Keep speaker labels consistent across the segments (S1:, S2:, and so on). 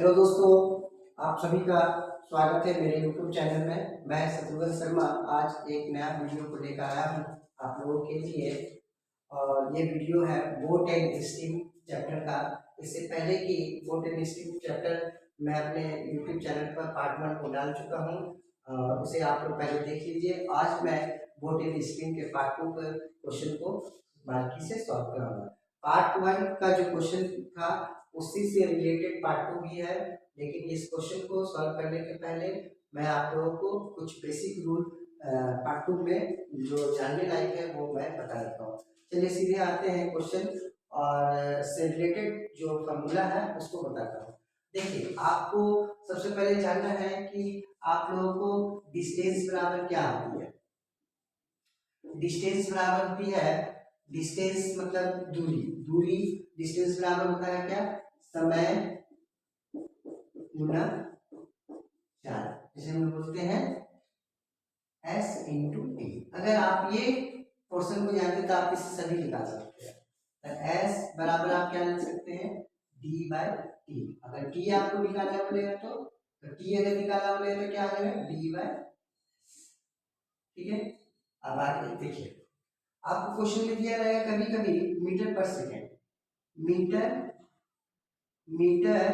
S1: Hello दोस्तों, आप सभी का स्वागत है मेरे YouTube चैनल में। मैं शत्रुघ्न शर्मा आज एक नया वीडियो को लेकर आया हूँ आप लोगों के लिए। और ये वीडियो है बोट एंड स्ट्रीम चैप्टर का। इससे पहले कि बोट एंड स्ट्रीम चैप्टर मैं अपने YouTube चैनल पर पार्ट 1 को डाल चुका हूँ, उसे आप लोग पहले देख लीजिए। आज मैं बोट एंड स्ट्रीम के पार्ट 2 पर क्वेश्चन को बारीकी से सॉल्व कराऊंगा। पार्ट 1 का जो क्वेश्चन था उसी से रिलेटेड पार्ट 2 भी है, लेकिन इस क्वेश्चन को सॉल्व करने के पहले मैं आप लोगों को कुछ बेसिक रूल पार्ट 2 में जो जानने लायक है वो मैं बता देता हूँ। चलिए सीधे आते हैं क्वेश्चन और से रिलेटेड जो फॉर्मूला है उसको बताता हूँ। देखिए, आपको सबसे पहले जानना है कि आप लोगों को डिस्टेंस बराबर क्या होती है। डिस्टेंस बराबर होती है, डिस्टेंस मतलब दूरी। दूरी डिस्टेंस बराबर होता है क्या? समय गुना चार, जिसे हम बोलते हैं s इंटू टी। अगर आप ये पोर्शन को जानते तो आप इसे सभी निकाल सकते हैं। तो s बराबर आप क्या लिख सकते हैं? d by T. अगर t आपको निकालना बोलेगा तो t अगर निकालना बोलेगा तो क्या आ जाएगा? d by. ठीक है, अब आगे देखिए, आपको क्वेश्चन में दिया रहेगा कभी कभी मीटर पर सेकेंड। मीटर मीटर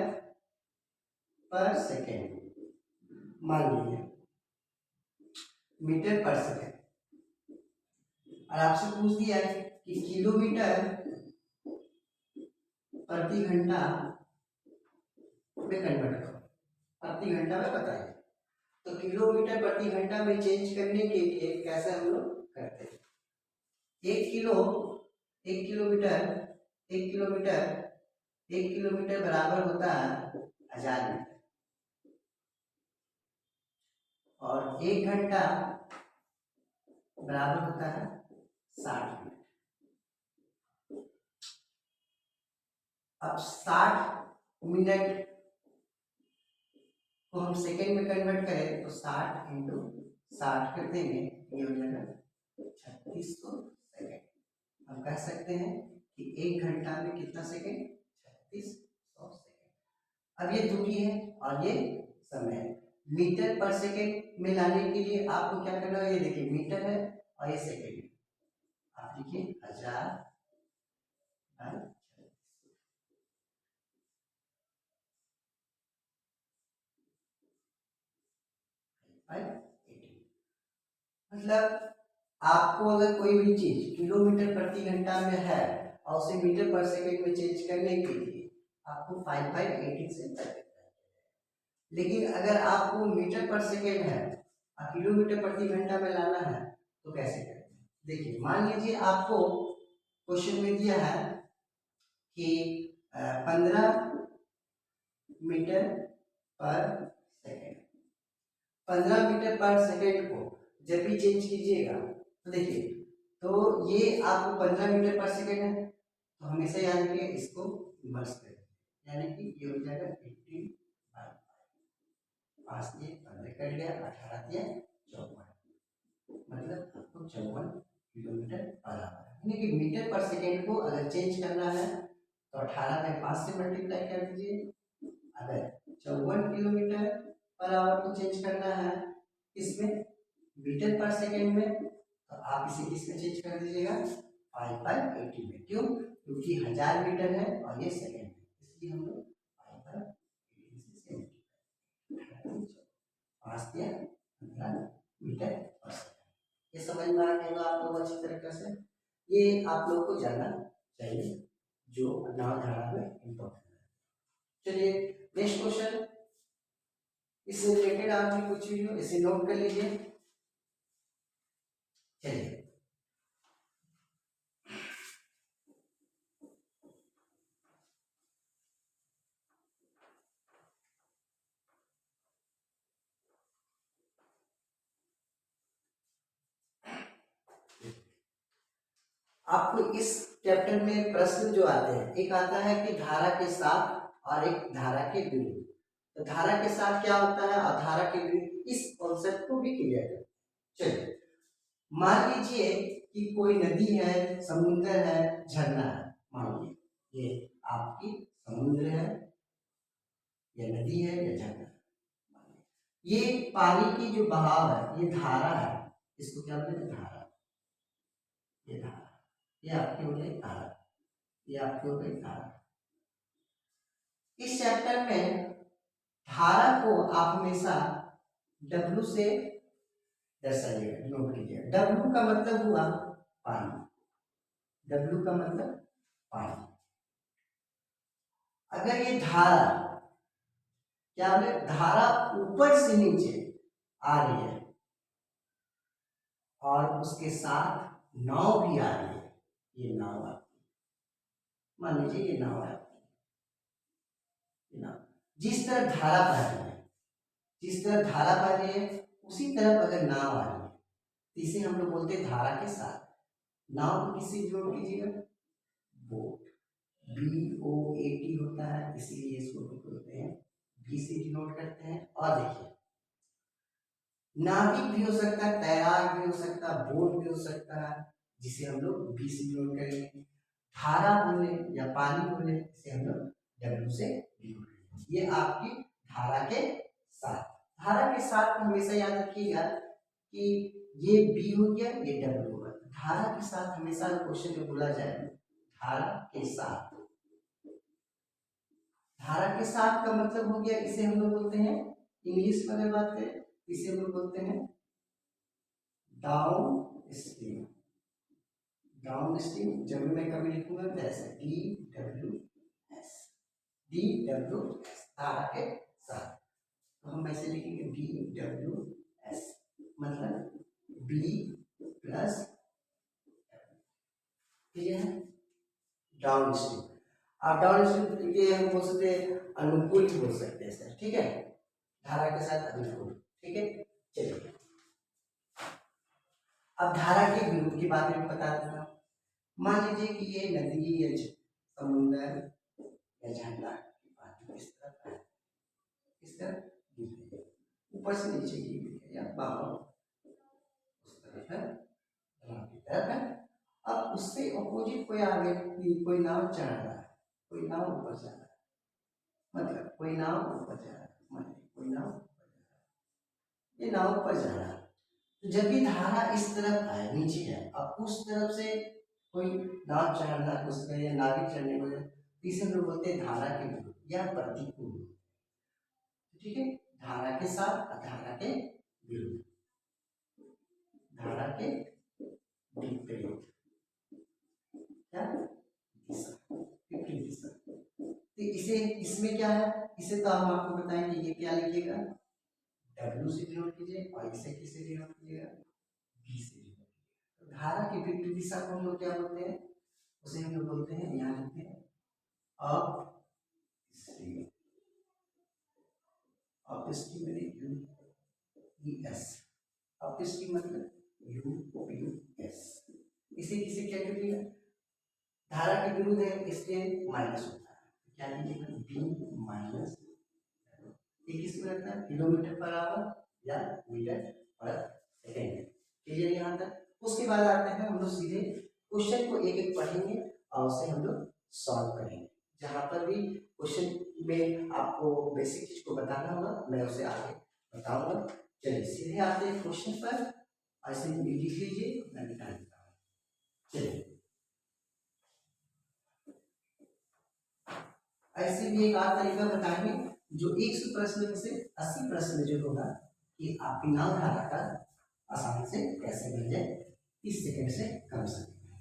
S1: पर सेकेंड मान लीजिए, मीटर पर सेकेंड। और आपसे पूछ दिया है कि किलोमीटर प्रति घंटा में कन्वर्ट करो, प्रति घंटा में बताइए। तो किलोमीटर प्रति घंटा में चेंज करने के लिए कैसे हम लोग करते हैं? एक किलोमीटर एक किलोमीटर एक किलोमीटर बराबर होता है 1000 मीटर, और एक घंटा बराबर होता है 60 मिनट। अब 60 मिनट को हम सेकेंड में कन्वर्ट करें तो 60 इंटू 60 कर देंगे, ये हो जाएगा 3600 सेकेंड। हम कह सकते हैं कि एक घंटा में कितना सेकेंड? 3600 सेकेंड। अब ये दूरी है और ये समय है। मीटर पर सेकेंड में लाने के लिए आपको क्या करना है? ये देखिए मीटर है और ये सेकेंड है। आप लिखिए 1000 बाय 80। मतलब आपको अगर कोई भी चीज किलोमीटर प्रति घंटा में है और उसे मीटर पर सेकेंड में चेंज करने के लिए आपको 5/18 से करना है। लेकिन अगर आपको मीटर पर सेकेंड है और किलोमीटर प्रति घंटा में लाना है तो कैसे करें? देखिए, मान लीजिए आपको क्वेश्चन में दिया है कि 15 मीटर पर सेकेंड। 15 मीटर पर सेकेंड को जब भी चेंज कीजिएगा तो देखिए, तो ये आपको 15 मीटर पर सेकेंड है तो हमेशा याद रखिए इसको इन्वर्स करें, यानी कि ये हो जाएगा 18 बाय 5 दिए 15 कट गया, 18 दिए 54, मतलब आपको 54 किलोमीटर बराबर है। यानी कि मीटर पर सेकेंड को अगर चेंज करना है तो 18 में 5 से मल्टीप्लाई कर दीजिए। अगर 54 किलोमीटर पर आवर को चेंज करना है इसमें मीटर पर सेकेंड में तो आप इसे किसमें चेंज कर दीजिएगा? 5/80 में। क्यों? क्योंकि 1000 मीटर है और ये सेकेंड है, इसलिए हम लोग 5/80 से 15 मीटर पर सेकेंड। ये समझ में आ गया होगा आप लोग अच्छी तरीके से। ये आप लोग को जानना चाहिए जो नाव धारा में इम्पोर्टेंट है। चलिए नेक्स्ट क्वेश्चन, इससे रिलेटेड आपने कुछ वीडियो इसे नोट कर लीजिए। चलिए, आपको इस चैप्टर में प्रश्न जो आते हैं, एक आता है कि धारा के साथ और एक धारा के विरुद्ध। तो धारा के साथ क्या होता है और धारा के विरुद्ध, इस कॉन्सेप्ट को भी क्लियर करें। चलिए, मान लीजिए कि कोई नदी है, समुद्र है, झरना है। मान लीजिए ये आपकी समुद्र है, या नदी है या झरना। ये पानी की जो बहाव है, ये धारा है, इसको क्या बोलते हैं? धारा। ये धारा, ये आपकी हो गई धारा, ये आपकी हो गई धारा। इस चैप्टर में धारा को आप हमेशा W से दर्शाइएगा, नोट कीजिएगा। W का मतलब हुआ पानी, W का मतलब पानी। अगर ये धारा, क्या बोले, धारा ऊपर से नीचे आ रही है और उसके साथ नाव भी आ रही है, ये नाव आपकी, मान लीजिए ये नाव है आपकी, नाव जिस तरह धारा बह रही है, जिस तरह धारा बह रही है उसी तरफ अगर नाव आ रही है तो इसे हम लोग बोलते हैं धारा के साथ। नाव को किससे जोड़ कीजिएगा? बोट, BOAT होता है, इसीलिए इसको बोलते हैं, B से डिनोट करते हैं। और देखिए, नाविक भी हो सकता है, तैराक भी हो सकता है, बोट भी हो सकता है, जिसे हम लोग B से डिनोट करेंगे। धारा बोले या पानी बोले, इसे हम लोग W से डिनोट करेंगे। ये आपकी धारा के साथ, धारा के साथ हमेशा याद रखिएगा कि ये B हो गया, ये W होगा। धारा के साथ हमेशा क्वेश्चन में बोला जाए धारा के साथ। धारा के साथ का मतलब हो गया, इसे हम लोग बोलते हैं, इंग्लिश में अगर बात करें इसे हम लोग बोलते हैं डाउन स्ट्रीम। डाउन स्ट्रीम जब मैं कभी लिखूंगा तो ऐसे DWS, DWS धारा के साथ, तो हम ऐसे लिखेंगे DWS मतलब B प्लस, क्लियर है? Down stream. आप डाउन स्ट्रीम के हम बोल सकते हैं अनुकूल भी बोल सकते हैं सर, ठीक है, धारा के साथ अनुकूल, ठीक है। चलिए अब धारा के विरुद्ध की बात मैं बता देता हूँ। मान लीजिए कि ये नदी या समुद्र या झरना की बात इस तरफ है, इस तरफ ऊपर से नीचे की या बाहर उस तरफ है, की तरफ है। अब उससे अपोजिट कोई आगे कोई नाव चढ़ रहा है, कोई नाव ऊपर जा रहा है, मतलब कोई नाव ऊपर जा रहा है, मतलब कोई नाव ऊपर जा रहा है, ये नाव ऊपर जा रहा है। तो जब भी धारा इस तरफ है, नीचे है, अब उस तरफ से कोई नाव चढ़ना उसमें या नाविक चढ़ने को, इसे हम लोग बोलते हैं धारा के विरुद्ध या प्रतिकूल, ठीक है। धारा के साथ, धारा के विरुद्ध, धारा के विपरीत, क्या दिशा, विपरीत दिशा। तो इसे, इसमें क्या है, इसे तो हम आपको बताएंगे, ये क्या लिखिएगा, W से डिनोट कीजिए, और इसे किससे डिनोट कीजिएगा, B से डिनोट कीजिएगा। धारा की विपरीत दिशा को हम लोग क्या बोलते हैं, उसे हम लोग बोलते हैं, यहाँ लिखते हैं up stream, up stream US, up stream मतलब US। इसे किसे क्या कीजिएगा, धारा के विरुद्ध है इसलिए माइनस होता है, क्या कीजिएगा B माइनस, ये किसमें रहता है, किलोमीटर पर आवर या मीटर पर सेकेंड, क्लियर यहाँ तक। उसके बाद आते हैं हम लोग सीधे क्वेश्चन को एक एक पढ़ेंगे और उसे हम लोग सॉल्व करेंगे। जहाँ पर भी क्वेश्चन में आपको बेसिक चीज को बताना होगा मैं उसे आगे बताऊंगा। चलिए सीधे आते हैं क्वेश्चन पर, ऐसे लिख लीजिए, मैं बता देता हूँ। चलिए ऐसे भी एक आध तरीका बताएंगे जो 100 प्रश्न में से 80 प्रश्न जो होगा कि आपकी नाव धारा का आसानी से कैसे बन जाए, 30 सेकंड से कम समय में।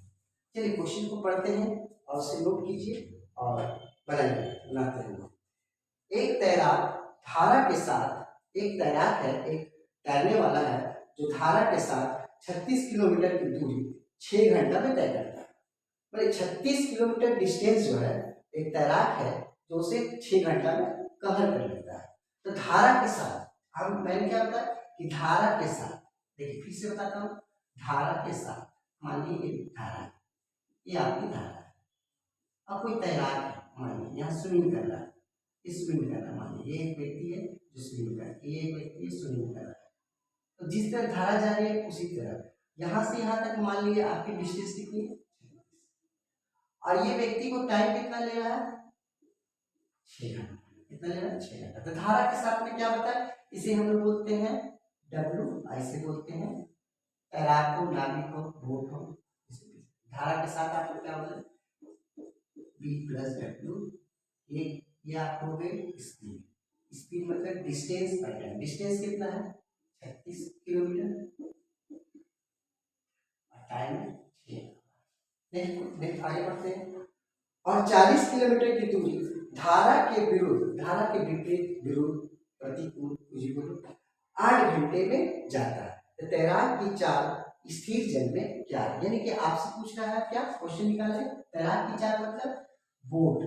S1: चलिए क्वेश्चन को पढ़ते हैं और उसे नोट कीजिए और बनाते हैं। एक तैराक धारा के साथ, एक तैराक है, एक तैरने वाला है जो धारा के साथ 36 किलोमीटर की दूरी 6 घंटा में तय करता है। मतलब 36 किलोमीटर डिस्टेंस जो है, एक तैराक है जो उसे 6 घंटा में कवर कर लेता है। तो धारा के साथ, हम मैंने क्या बताया कि धारा के साथ, देखिए फिर से बताता हूँ, धारा के साथ, मान लीजिए धारा, ये आपकी धारा है। अब कोई तैराक है, मान लीजिए यहाँ स्विमिंग कर रहा है, स्विमिंग कर रहा है, मान लीजिए ये एक व्यक्ति है जो स्विमिंग कर रहा है, ये एक व्यक्ति है स्विमिंग कर रहा है। तो जिस तरह धारा जा रही है उसी तरह यहाँ से यहाँ तक मान लीजिए आपकी डिस्टेंस कितनी है, और ये व्यक्ति को टाइम कितना ले रहा है, 6 घंटा। कितना ले रहा है 6 घंटा। तो धारा के साथ में क्या बताए, इसे हम लोग बोलते हैं डब्ल्यू, ऐसे बोलते हैं तैराक को, नाविक को, बोट को। धारा के साथ आप लोग क्या बोले, बी प्लस डब्ल्यू। ये आपको हो गई स्पीड। स्पीड मतलब डिस्टेंस बाय टाइम। डिस्टेंस कितना है 36 किलोमीटर, टाइम 6। देख आगे बढ़ते हैं। और 40 किलोमीटर की दूरी धारा के विरुद्ध, धारा के विपरीत, विरुद्ध, प्रतिकूल 8 घंटे में जाता है। तो तैराक की चाल स्थिर जल में क्या है, यानी कि आपसे पूछ रहा है क्या, क्वेश्चन निकाले तैराक की चाल मतलब बोट,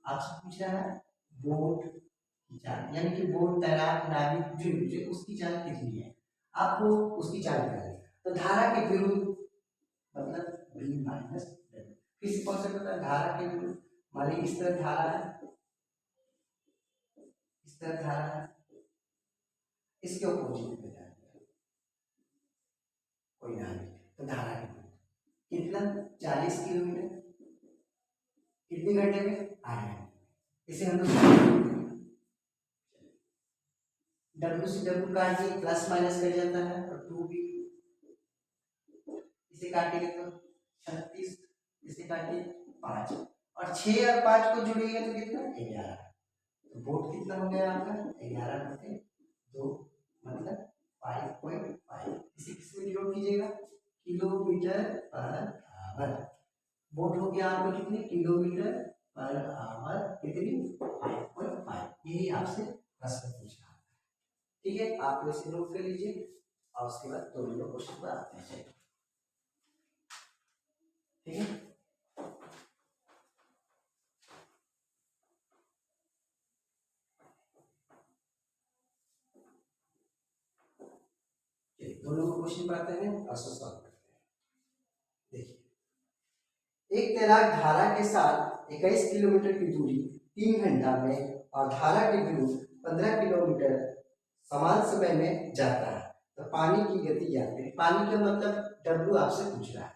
S1: आपसे पूछ रहा है बोट की चाल, यानी कि बोट, तैराक, नाविक जो उसकी चाल कितनी है, आपको उसकी चाल निकालनी है। तो धारा के विरुद्ध मतलब v माइनस w। किस कॉन्सेप्ट होता है, धारा के विरुद्ध। मान लीजिए इस तरह धारा है, इस तरह धारा है, इसके अपोजिट में जाएगा कोई नाविक, तो धारा के विरुद्ध कितना 40 किलोमीटर, कितने घंटे में 8 घंटे। इसे हम लोग डब्ल्यू से डब्ल्यू काटिए, प्लस माइनस कर जाता है, और 2b इसे काटेंगे तो 36, इसे काटिए 5, और 6 और 5 को जोड़िएगा तो कितना 11। तो बोट कितना हो गया आपका 11 बटे 2 मतलब 5.5। इसे किस में डिनोट कीजिएगा, किलोमीटर पर आवर। बोट हो गया आपका कितने किलोमीटर पर आवर, कितनी 5.5। यही आपसे प्रश्न पूछा है, ठीक है। आप इसे नोट कर लीजिए और उसके बाद 2 नंबर क्वेश्चन पर आते हैं, ठीक है। दोनों क्वेश्चन पर आते हैं और सॉल्व करते हैं। देखिए, एक तैराक धारा के साथ 21 किलोमीटर की दूरी 3 घंटा में और धारा के विरुद्ध 15 किलोमीटर समान समय में जाता है, तो पानी की गति ज्ञात करें। पानी का मतलब डब्ल्यू आपसे पूछ रहा है।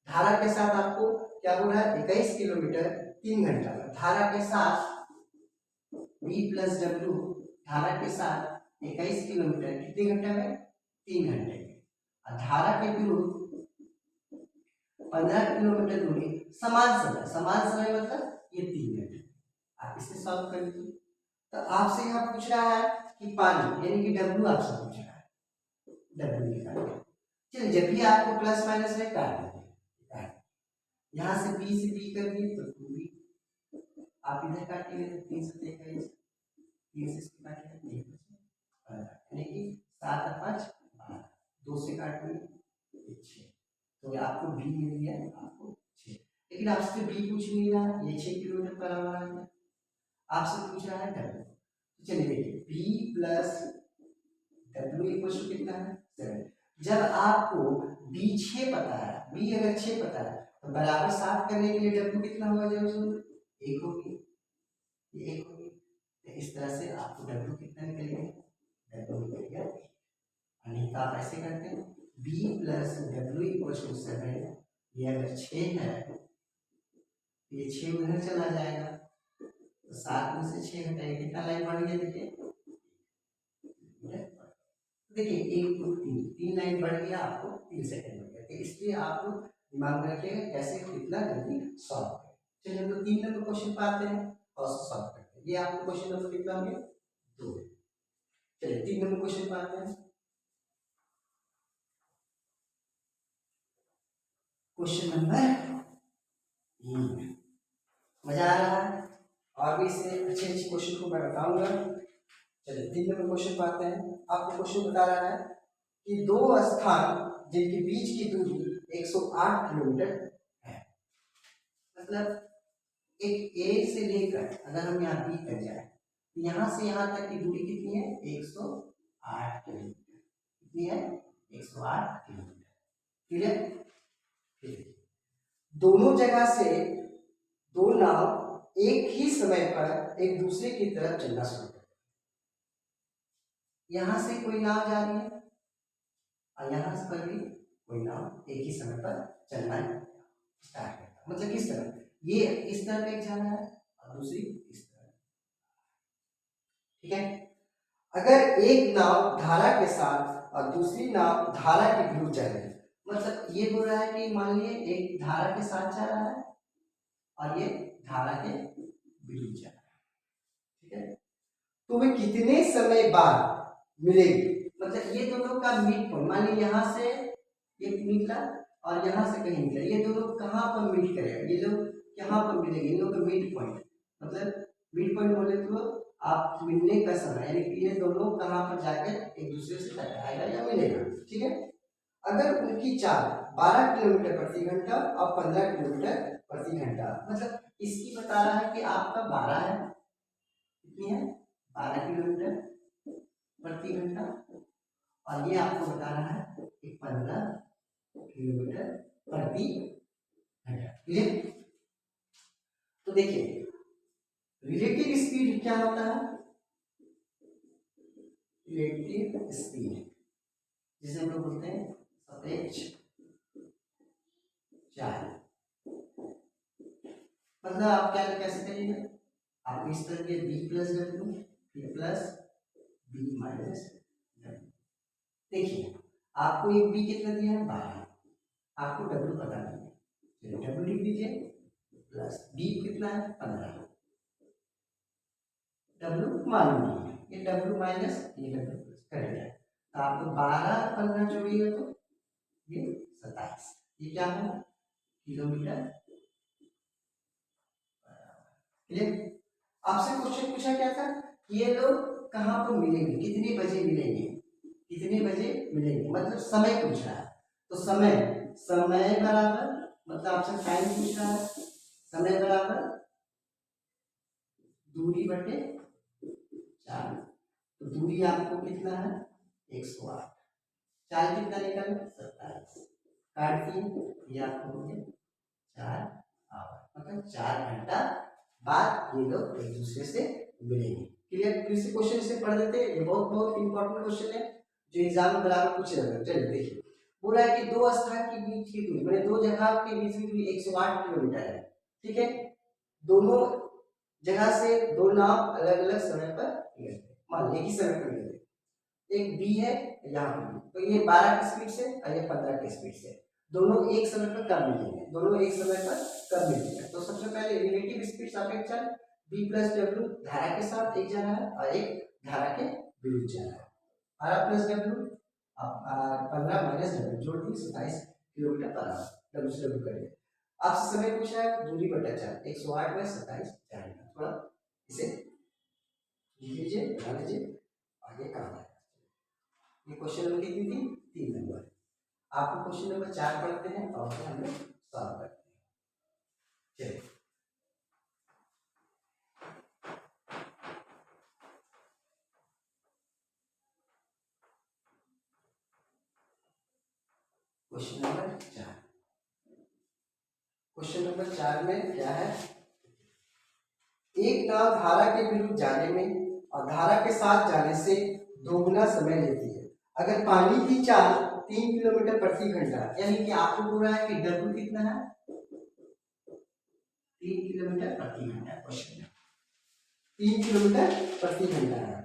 S1: धारा के साथ आपको क्या हो रहा है 21 किलोमीटर 3 घंटा में, धारा के साथ v प्लस डब्ल्यू, धारा के साथ 21 किलोमीटर कितने घंटे में 3 घंटे में, और धारा के विरुद्ध 15 किलोमीटर दूरी समान समय, समान समय मतलब ये 3 घंटे। आप इसे सॉल्व कर लीजिए। तो आपसे यहाँ पूछ रहा है कि पानी, यानी कि डब्ल्यू आपसे पूछ रहा है, डब्ल्यू निकालिए। चलिए, जब भी आपको प्लस माइनस में काट दीजिए, यहाँ से बी से बी कर दिए तो 2b, आप इधर काटिए तो 3 से 21, 3 से काटिए यानी कि 7 और 5 12, 2 से काटिए 6, तो आपको बी मिल गया आपको 6। लेकिन आपसे बी पूछ नहीं रहा है, ये 6 किलोमीटर पर आवर है, आपसे पूछ रहा है डब्ल्यू। तो चलिए देखिए, B plus W equal to कितना है 7। जब आपको बी 6 पता है, बी अगर 6 पता है तो बराबर 7 करने के लिए डब्ल्यू कितना होगा, जब उसमें 1 होगी, ये 1 होगी। तो इस तरह से आपको डब्ल्यू कितना निकलेगा, डब्ल्यू निकल गया। नहीं तो आप ऐसे करते हैं B plus W equal to 7, ये अगर 6 है ये 6 उधर चला जाएगा, तो 7 में से 6 घटाएंगे कितना लाइन बढ़ गया, देखिए 1 2 3, 3 लाइन बढ़ गया, आपको 3 सेकंड बढ़ गया। तो इसलिए आप दिमाग में रखिएगा कैसे कितना जल्दी सॉल्व करें। चलिए हम लोग 3 नंबर क्वेश्चन पे आते हैं और सॉल्व करते हैं। ये आपको क्वेश्चन नंबर कितना हो गया 2। चलिए 3 नंबर क्वेश्चन पे आते हैं। क्वेश्चन नंबर मजा आ रहा है, और भी इससे अच्छे अच्छे क्वेश्चन को मैं बताऊंगा। चलिए 3 नंबर क्वेश्चन पे आते हैं। आपको क्वेश्चन बता रहा है कि 2 स्थान जिनके बीच की दूरी 108 किलोमीटर है, मतलब एक ए से लेकर अगर हम यहाँ बी तक जाए तो यहाँ से यहाँ तक की दूरी कितनी है 108 किलोमीटर, कितनी है 108 किलोमीटर, क्लियर। दोनों जगह से 2 नाव एक ही समय पर एक दूसरे की तरफ चलना शुरू कर, यहां से कोई नाव जा रही है और यहां से पर भी कोई नाव एक ही समय पर चलना स्टार्ट करता, मतलब किस तरह, ये इस तरह एक जा रहा है और दूसरी इस तरह, ठीक है। अगर एक नाव धारा के साथ और दूसरी नाव धारा के विरुद्ध जा रही है, मतलब ये बोल रहा है कि मान लीजिए एक धारा के साथ जा रहा है और ये धारा के विरुद्ध जा रहा है, ठीक है, तो वे कितने समय बाद मिलेंगे, मतलब ये दोनों का मिड पॉइंट, मान लीजिए यहाँ से एक निकला और यहाँ से कहीं निकला, ये दोनों कहाँ पर मीट करेगा, ये लोग यहाँ पर मिलेंगे, इन लोगों का मिड पॉइंट, मतलब मिड पॉइंट बोले तो आप मिलने का समय, यानी कि ये दोनों कहाँ पर जाकर एक दूसरे से टकराएगा या मिलेगा, ठीक है। अगर उनकी चाल 12 किलोमीटर प्रति घंटा और 15 किलोमीटर प्रति घंटा, मतलब इसकी बता रहा है कि आपका 12 है, कितनी है 12 किलोमीटर प्रति घंटा, और ये आपको बता रहा है कि 15 किलोमीटर प्रति घंटा, क्लियर। तो देखिए रिलेटिव स्पीड क्या होता है, रिलेटिव स्पीड जिसे हम लोग बोलते हैं सापेक्ष चाल, मतलब आप क्या कैसे करिएगा, आप इस तरह के बी प्लस डब्ल्यू फिर प्लस बी माइनस डब्ल्यू, देखिए आपको एक बी कितना दिया है 12, आपको डब्ल्यू पता नहीं है, चलिए डब्ल्यू लिख दीजिए, प्लस बी कितना है 15, डब्ल्यू मालूम नहीं है, ये डब्ल्यू माइनस ये डब्ल्यू प्लस करेगा, तो आपको 12 15 जोड़िएगा तो ये 27, ये क्या है किलोमीटर, क्लियर। आपसे क्वेश्चन पूछा क्या था, ये लोग कहाँ पर मिलेंगे, कितने बजे मिलेंगे, कितने बजे मिलेंगे, मतलब समय पूछ रहा है, तो समय समय बराबर, मतलब आपसे टाइम पूछ रहा है, समय बराबर दूरी बटे 4, तो दूरी आपको कितना है 108, चाल कितना निकल 27, काट दिए, ये आपको हो गया 4 आवर, मतलब 4 घंटा बाद ये लोग एक दूसरे से मिलेंगे, क्लियर। फिर से क्वेश्चन इसे पढ़ देते हैं, ये बहुत बहुत इंपॉर्टेंट क्वेश्चन है जो एग्जाम में बराबर पूछे जाते हैं। चलिए देखिए, बोला है कि दो स्थान के बीच की दूरी, मतलब दो जगह के बीच की दूरी 108 किलोमीटर है, ठीक है, दोनों जगह से दो नाव अलग अलग समय पर निकलते, मान एक ही समय पर निकलते, एक बी है यहाँ पर, तो ये 12 की स्पीड से और ये 15 की स्पीड से, दोनों एक समय पर कब मिलेंगे, दोनों एक समय पर कब मिलेंगे, तो सबसे पहले रिलेटिव स्पीड सापेक्ष चाल बी प्लस डब्ल्यू धारा के साथ एक जा रहा है और एक धारा के विरुद्ध जा रहा है, R plus W 15 minus W जोड़ दी 27 किलोमीटर पर आवर, डब्ल्यू से डब्ल्यू करेंगे। आपसे समय पूछा है दूरी बटा 4, 108 में 27 जाएगा, थोड़ा इसे लिख लीजिए, बना लीजिए, आगे काम है। ये क्वेश्चन नंबर कितनी थी 3 नंबर, आपको क्वेश्चन नंबर 4 पढ़ते हैं और फिर हम लोग सॉल्व करते हैं, चलिए। क्वेश्चन नंबर 4, क्वेश्चन नंबर 4 में क्या है, एक नाव धारा के विरुद्ध जाने में और धारा के साथ जाने से दोगुना समय लेती है, अगर पानी की चाल 3 किलोमीटर प्रति घंटा, यानी कि आपको बोल रहा है कि डब्ल्यू कितना है 3 किलोमीटर प्रति घंटा, क्वेश्चन 3 किलोमीटर प्रति घंटा है,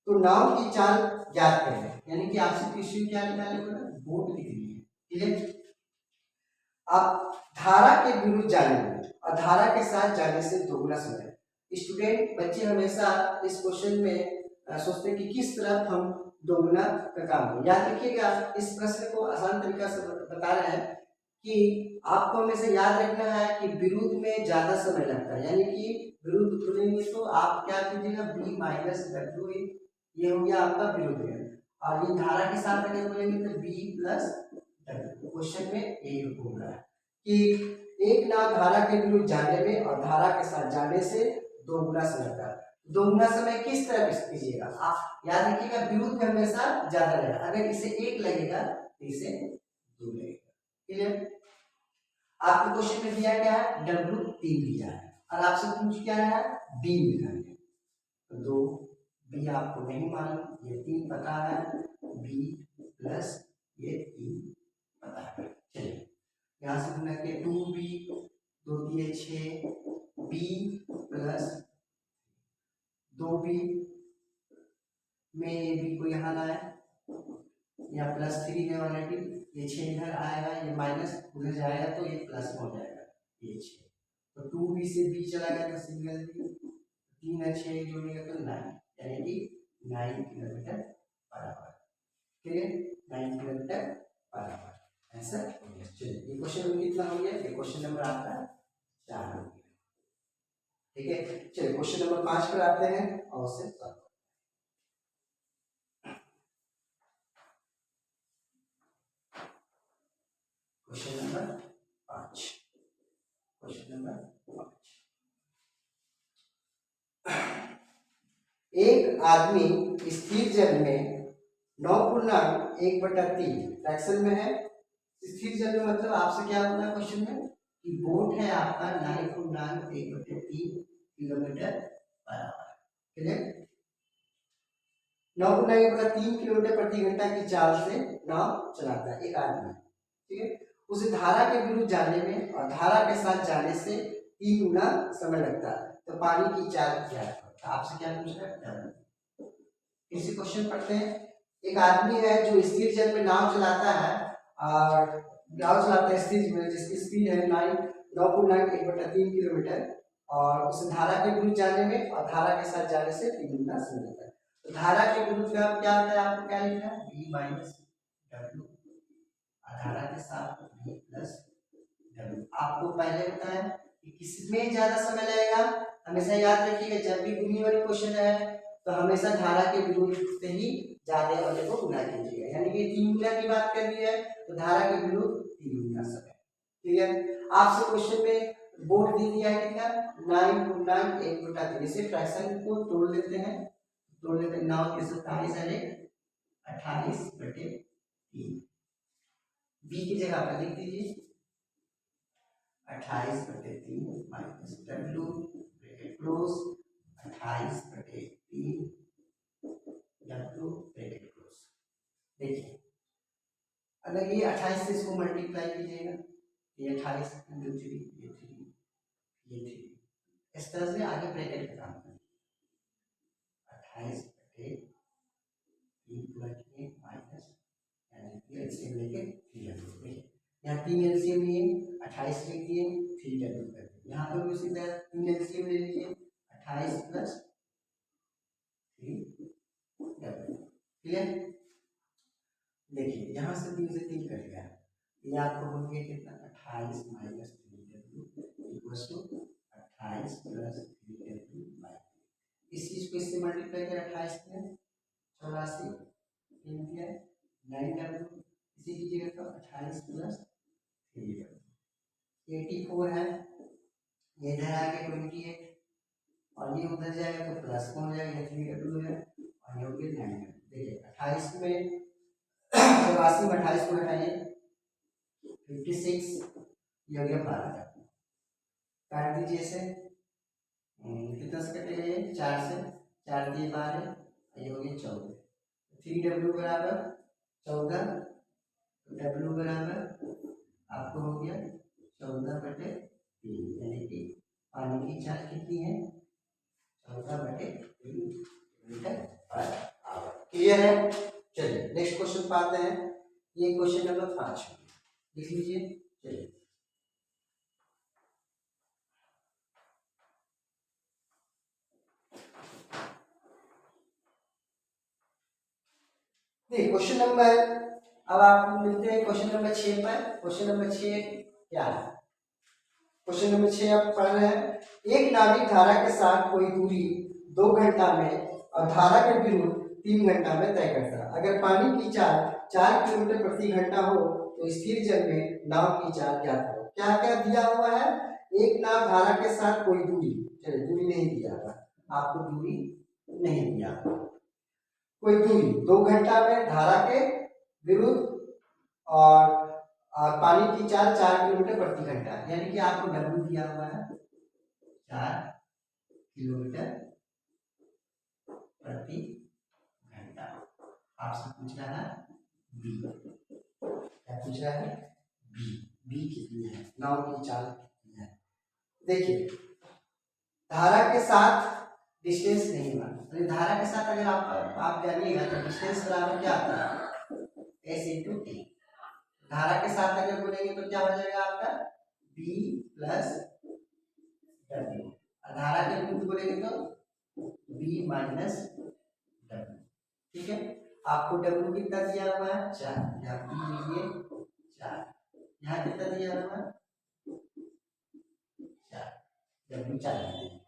S1: तो नाव की चाल ज्ञात करें, यानी कि आपसे क्वेश्चन क्या निकालने को है, बोट कितनी है, क्लियर। आप धारा के विरुद्ध जाने में और धारा के साथ जाने से दोगुना समय, स्टूडेंट बच्चे हमेशा इस क्वेश्चन में सोचते हैं कि किस तरफ हम दोगुना का काम करें, याद रखिएगा इस प्रश्न को आसान तरीका से बता रहे हैं कि आपको हमेशा याद रखना है कि विरुद्ध में ज्यादा समय लगता है, यानी कि विरुद्ध खुलेंगे तो आप क्या कीजिएगा बी माइनस डब्ल्यू, ये हो गया आपका विरुद्ध है, और ये धारा के साथ अगर बोलेंगे तो बी प्लस डब्ल्यू, क्वेश्चन में यही घूम रहा है कि एक नाव धारा के विरुद्ध जाने में और धारा के साथ जाने से दोगुना समय लगता है, दोगुना समय किस तरह कीजिएगा, आप याद रखिएगा विरुद्ध में हमेशा ज्यादा लगेगा, अगर इसे 1 लगेगा तो इसे 2 लगेगा, क्लियर। आपको क्वेश्चन में दिया क्या है डब्ल्यू 3 दिया है और आपसे पूछ क्या रहा है बी निकालना, तो 2 बी आपको नहीं मालूम, ये 3 पता है, बी प्लस ये 3 पता है, चलिए यहाँ से गुना के 2b 2 दिए 6 b प्लस 2b में ये बी को यहाँ लाया, या +3 है ऑलरेडी, ये 6 इधर आएगा, ये माइनस उधर जाएगा तो ये प्लस हो जाएगा, ये 6, तो 2b से b चला गया तो सिंगल b, 3 और 6 जोड़ेगा तो 9, यानी कि 9 किलोमीटर पर आवर। ठीक है, 9 किलोमीटर पर आवर ऐसा हो गया। चलिए ये क्वेश्चन नंबर कितना हो गया, ये क्वेश्चन नंबर आपका 4 हो गया। ठीक है, चलिए क्वेश्चन नंबर 5 पर आते हैं और उससे solve. Question number 5, question number 5, एक आदमी स्थिर जल में 9.1/3 फ्रैक्शन में है। स्थिर जल में मतलब आपसे क्या होता है क्वेश्चन में कि बोट है आपका 9.1/3 kilometre per our. Clear, 9.1/3 kilometre प्रति घंटा की चाल से नाव चलाता है एक आदमी। ठीक है, उसे धारा के विरुद्ध जाने में और धारा के साथ जाने से 3 गुना समय लगता है, तो पानी की चाल क्या है? तो आपसे क्या पूछ रहा है, इसी क्वेश्चन पढ़ते हैं। एक आदमी है जो स्थिर जल में नाव चलाता है, और नाव चलाता है स्थिर में, जिसकी स्पीड है 9.1/3 किलोमीटर, और उसे धारा के विरुद्ध जाने में और धारा के साथ जाने से 3 गुना समय लगता है। तो धारा के विरुद्ध का क्या होता है, आपको क्या लिखना है, v माइनस w, धारा के साथ v प्लस w। आपको पहले बताया कि किसमें ज्यादा समय लगेगा, हमेशा याद रखिएगा जब भी गुनी वाली क्वेश्चन है तो हमेशा धारा के विरुद्ध से ही ज्यादा वाले को गुना कीजिएगा, यानी कि 3 गुना की बात कर रही है तो धारा के विरुद्ध 3 गुना समय। ठीक है, आपसे क्वेश्चन में बोर्ड दे दिया है कितना, 9.1/3, इसे फ्रैक्शन को तोड़ लेते हैं, 9 के 27 है 28/3, बी की जगह पर लिख दीजिए 28/3 minus w bracket close 28/3 w bracket close. देखिए अगर ये 28 से इसको मल्टीप्लाई कीजिएगा, ये 28 × 3, ये 3, ये 3, इस तरह से आगे ब्रैकेट का काम करें, 28/3 माइनस एलसीएम लेके 3w, यहाँ 3 एलसीएम लिए 28 लिख दिए, 3w कर दिए, यहाँ पर भी सीधा 3 एलसीएम ले लीजिए 28 + 3w। क्लियर, देखिए यहाँ से 3 से 3 कट गया, ये आपको हो गया कितना, 28 - 3w = 28 + 3w। इस चीज को इससे मल्टीप्लाई करें, 28 में 84 3 दिया 9w, इसी की जगह तो 28 + 3w 84 है, ये इधर आके 28 और ये उधर जाएगा तो प्लस में हो जाएगा, 3w है और ये हो गया 9w। देखिए 28 में 84 में 28 को हटाइए 56, ये हो गया 12, काट दीजिए इसे, कितना से कटेगा ये 4 से, 4 दिए 12, ये हो गया 14, 3w बराबर 14, w बराबर आपको हो गया 14/3, यानी कि पानी की चाल कितनी है 14/3 मीटर पर आवर। क्लियर है, चलिए नेक्स्ट क्वेश्चन पर आते हैं, ये क्वेश्चन नंबर 5 लिख लीजिए। चलिए देखिए क्वेश्चन नंबर, अब आप मिलते हैं क्वेश्चन नंबर 6 पर। क्वेश्चन नंबर 6 क्या है, क्वेश्चन नंबर 6 आप पढ़ रहे हैं, एक नाविक धारा के साथ कोई दूरी 2 घंटा में और धारा के विरुद्ध 3 घंटा में तय करता है। अगर पानी की चाल 4 किलोमीटर प्रति घंटा हो तो स्थिर जल में नाव की चाल ज्ञात करो। क्या क्या दिया हुआ है, एक नाव धारा के साथ कोई दूरी, चलिए दूरी नहीं दिया हुआ, आपको दूरी नहीं दिया, कोई दूरी 2 घंटा में धारा के विरुद्ध और पानी की चाल 4 किलोमीटर प्रति घंटा, यानी कि आपको W दिया हुआ है 4 किलोमीटर प्रति घंटा। आपसे पूछ रहा है B, क्या पूछ रहा है B कितनी है, नाव की चाल कितनी है। देखिए धारा के साथ डिस्टेंस नहीं हुआ, तो ये धारा के साथ अगर आप जानिएगा तो डिस्टेंस बराबर क्या आता है, एस इंटू टी। धारा के साथ अगर बोलेंगे तो क्या हो जाएगा आपका बी प्लस डब्ल्यू, धारा के विरुद्ध बोलेंगे तो बी माइनस डब्ल्यू। ठीक है, आपको डब्ल्यू कितना दिया हुआ है 4, यहाँ बी लीजिए 4, यहाँ कितना दिया हुआ है 4, डब्ल्यू 4 लीजिए।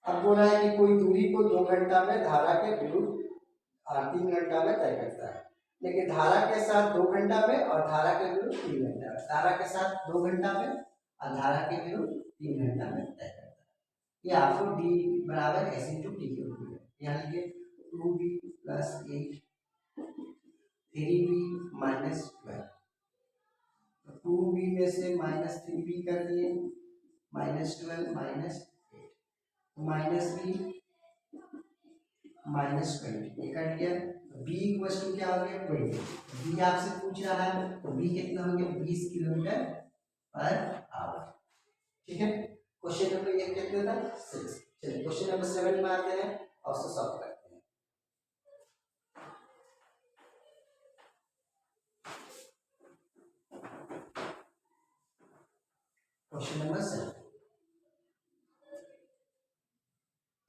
S1: अब बोल रहा है कि कोई दूरी को 2 घंटा में धारा के विरुद्ध 3 घंटा में तय करता है, लेकिन धारा के साथ 2 घंटा में और धारा के विरुद्ध 3 घंटा में, धारा के साथ 2 घंटा में और धारा के विरुद्ध 3 घंटा में तय करता है। ये आपको डी बराबर एस इंटू टी के रूप में, यहाँ लिखिए 2b plus 8 3b minus 12, 2b में से माइनस 3b कर दिए, minus 12 minus 8, minus B minus 20, ये कट गया। बी इक्वल टू क्या हो गया 20, बी आपसे पूछ रहा है तो बी कितना हो गया 20 किलोमीटर पर आवर। ठीक है, क्वेश्चन नंबर ये कितना था 6। चलिए क्वेश्चन नंबर 7 में आते हैं और उसको सॉल्व करते हैं। क्वेश्चन नंबर 7,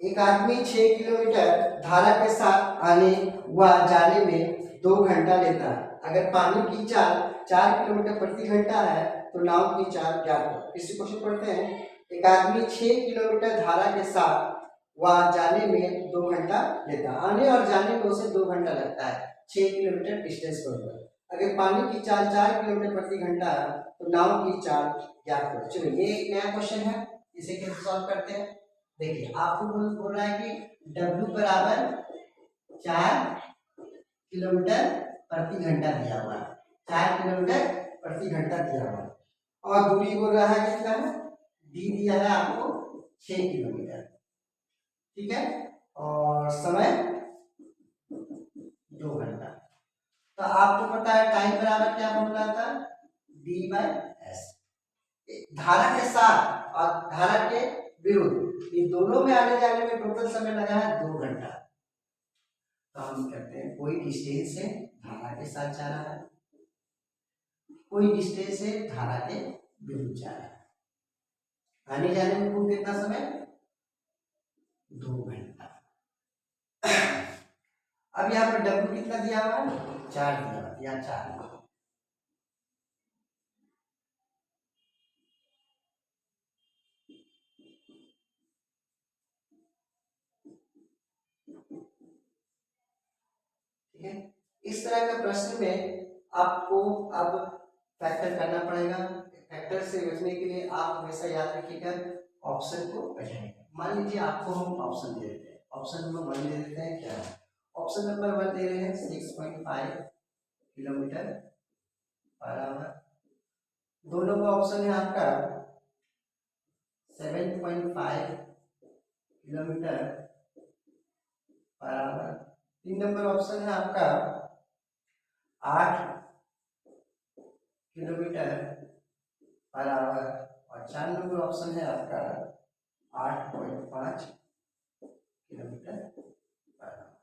S1: एक आदमी 6 किलोमीटर धारा के साथ आने व जाने में 2 घंटा लेता है। अगर पानी की चाल 4 किलोमीटर प्रति घंटा है तो नाव की चाल ज्ञात करो। इसी क्वेश्चन पढ़ते हैं। एक आदमी 6 किलोमीटर धारा के साथ व जाने में 2 घंटा लेता है, आने और जाने में उसे 2 घंटा लगता है 6 किलोमीटर डिस्टेंस पर। अगर पानी की चाल 4 किलोमीटर प्रति घंटा है तो नाव की चाल ज्ञात करो। चलो ये एक नया क्वेश्चन है, इसे कैसे सॉल्व करते हैं। देखिए आपको बोल रहा है कि W बराबर 4 किलोमीटर प्रति घंटा दिया हुआ है, 4 किलोमीटर प्रति घंटा दिया हुआ है, और दूरी बोल रहा है कितना है, D दिया है आपको 6 किलोमीटर। ठीक है, और समय 2 घंटा। तो आपको पता है टाइम बराबर क्या फॉर्मूला था, D/S। धारा के साथ और धारा के विरुद्ध, ये दोनों में आने जाने में टोटल समय लगा है 2 घंटा। तो हम कहते हैं कोई डिस्टेंस है धारा के साथ जा रहा है, कोई डिस्टेंस है धारा के विरुद्ध जा रहा है, आने जाने में कुल कितना समय 2 घंटा। अब यहाँ पर W कितना दिया हुआ है 4 दिया हुआ है, यहाँ 4। ठीक है, इस तरह का प्रश्न में आपको अब फैक्टर करना पड़ेगा। फैक्टर से बचने के लिए आप हमेशा याद रखिएगा ऑप्शन को बचाएगा। मान लीजिए आपको हम ऑप्शन दे देते हैं, ऑप्शन नंबर 1 दे देते हैं, क्या है ऑप्शन नंबर 1 दे रहे हैं 6.5 kilometre per our. 2 number option है आपका 7.5 kilometre per our. 3 number option है आपका 8 किलोमीटर पर आवर, और 4 नंबर ऑप्शन है आपका 8.5 किलोमीटर पर आवर।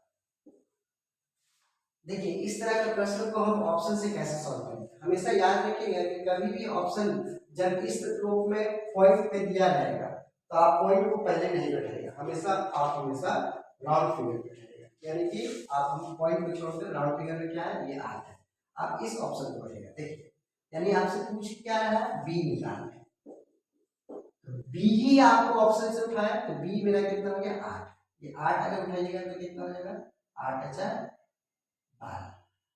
S1: देखिए इस तरह के प्रश्न को हम ऑप्शन से कैसे सॉल्व करेंगे, हमेशा याद रखिएगा कि कभी भी ऑप्शन जब इस रूप में पॉइंट पे दिया रहेगा तो आप पॉइंट को पहले नहीं बैठाइएगा, आप हमेशा राउंड फिगर बैठाइएगा, यानी कि आप पॉइंट को छोड़कर राउंड फिगर में क्या है ये 8 है, आप इस ऑप्शन को बैठेगा। देखिए यानी आपसे पूछ क्या रहा है बी निकालना है, तो बी ही आपको ऑप्शन से उठाया तो बी मेरा कितना हो गया 8, ये 8 अगर उठाइएगा तो कितना हो जाएगा 8 अच्छा 12,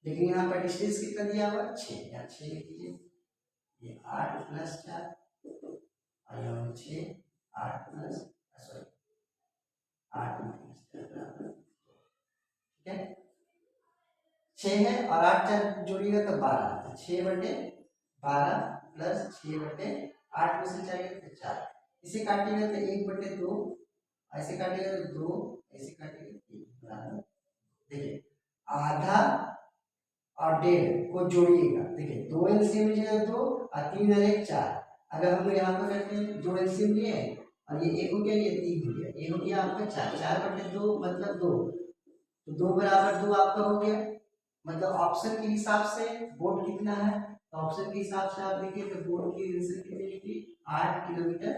S1: लेकिन यहाँ पर डिस्टेंस कितना दिया हुआ 6, या 6 लिखिए, ये 8 प्लस 4 और यहाँ 6 8 प्लस 8 माइनस 4, ठीक है 6 है और 8 4 जोड़िएगा तो 12, तो 6/12 प्लस 6/8 में से जाएगा तो 4, इसे काटिएगा तो 1/2, ऐसे काटिएगा तो 2, ऐसे काटिएगा 3 बराबर। देखिए आधा और 1.5 को जोड़िएगा, देखिए 2 एलसीएम लीजिएगा 2 और 3 और 1 4, अगर हम यहाँ पर करते हैं 2 एलसीएम लिए और ये 1 हो गया, ये 3 हो गया, ये हो गया आपका 4, 4/2 मतलब 2, तो 2 = 2 आपका हो गया। मतलब ऑप्शन के हिसाब से बोट कितना है, तो ऑप्शन के हिसाब से आप देखिए तो बोट की आंसर कितनी लिखी, 8 किलोमीटर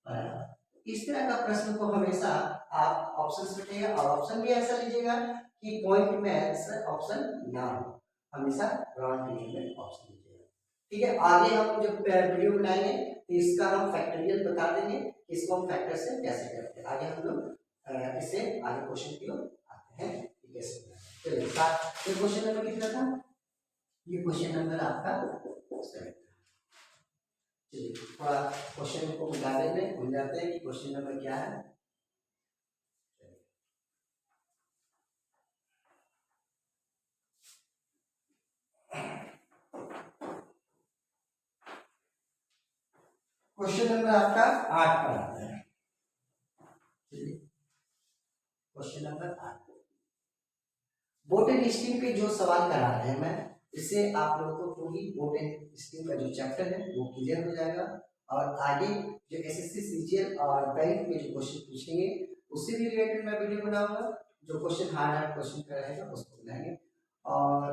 S1: पर आवर। इस तरह का प्रश्न को हमेशा आप ऑप्शन से लिखिएगा, और ऑप्शन भी ऐसा लीजिएगा कि पॉइंट में आंसर ऑप्शन ना हो, हमेशा राउंड फिगर में ऑप्शन लीजिएगा। ठीक है, आगे हम जब वीडियो बनाएंगे तो इसका हम फैक्टोरियल बता देंगे, इसको हम फैक्टर से कैसे करते हैं। आगे हम लोग इससे आगे क्वेश्चन की ओर आते हैं कि कैसे बनाते हैं। चलिए ये क्वेश्चन नंबर कितना था, ये क्वेश्चन नंबर आपका 7 था। चलिए थोड़ा क्वेश्चन को बुलाने में भूल जाते हैं कि क्वेश्चन नंबर क्या है। क्वेश्चन नंबर आपका 8 पर आता है। चलिए question number 8, boat and steam पे जो सवाल करा रहे हैं मैं, इससे आप लोगों को पूरी बोट एंड स्टीम का जो चैप्टर है वो क्लियर हो जाएगा, और आगे जो एसएससी सीजीएल और बैंक में जो क्वेश्चन पूछेंगे उससे भी रिलेटेड मैं वीडियो बनाऊंगा। जो क्वेश्चन हार्ड क्वेश्चन का रहेगा उसको बनाएंगे, और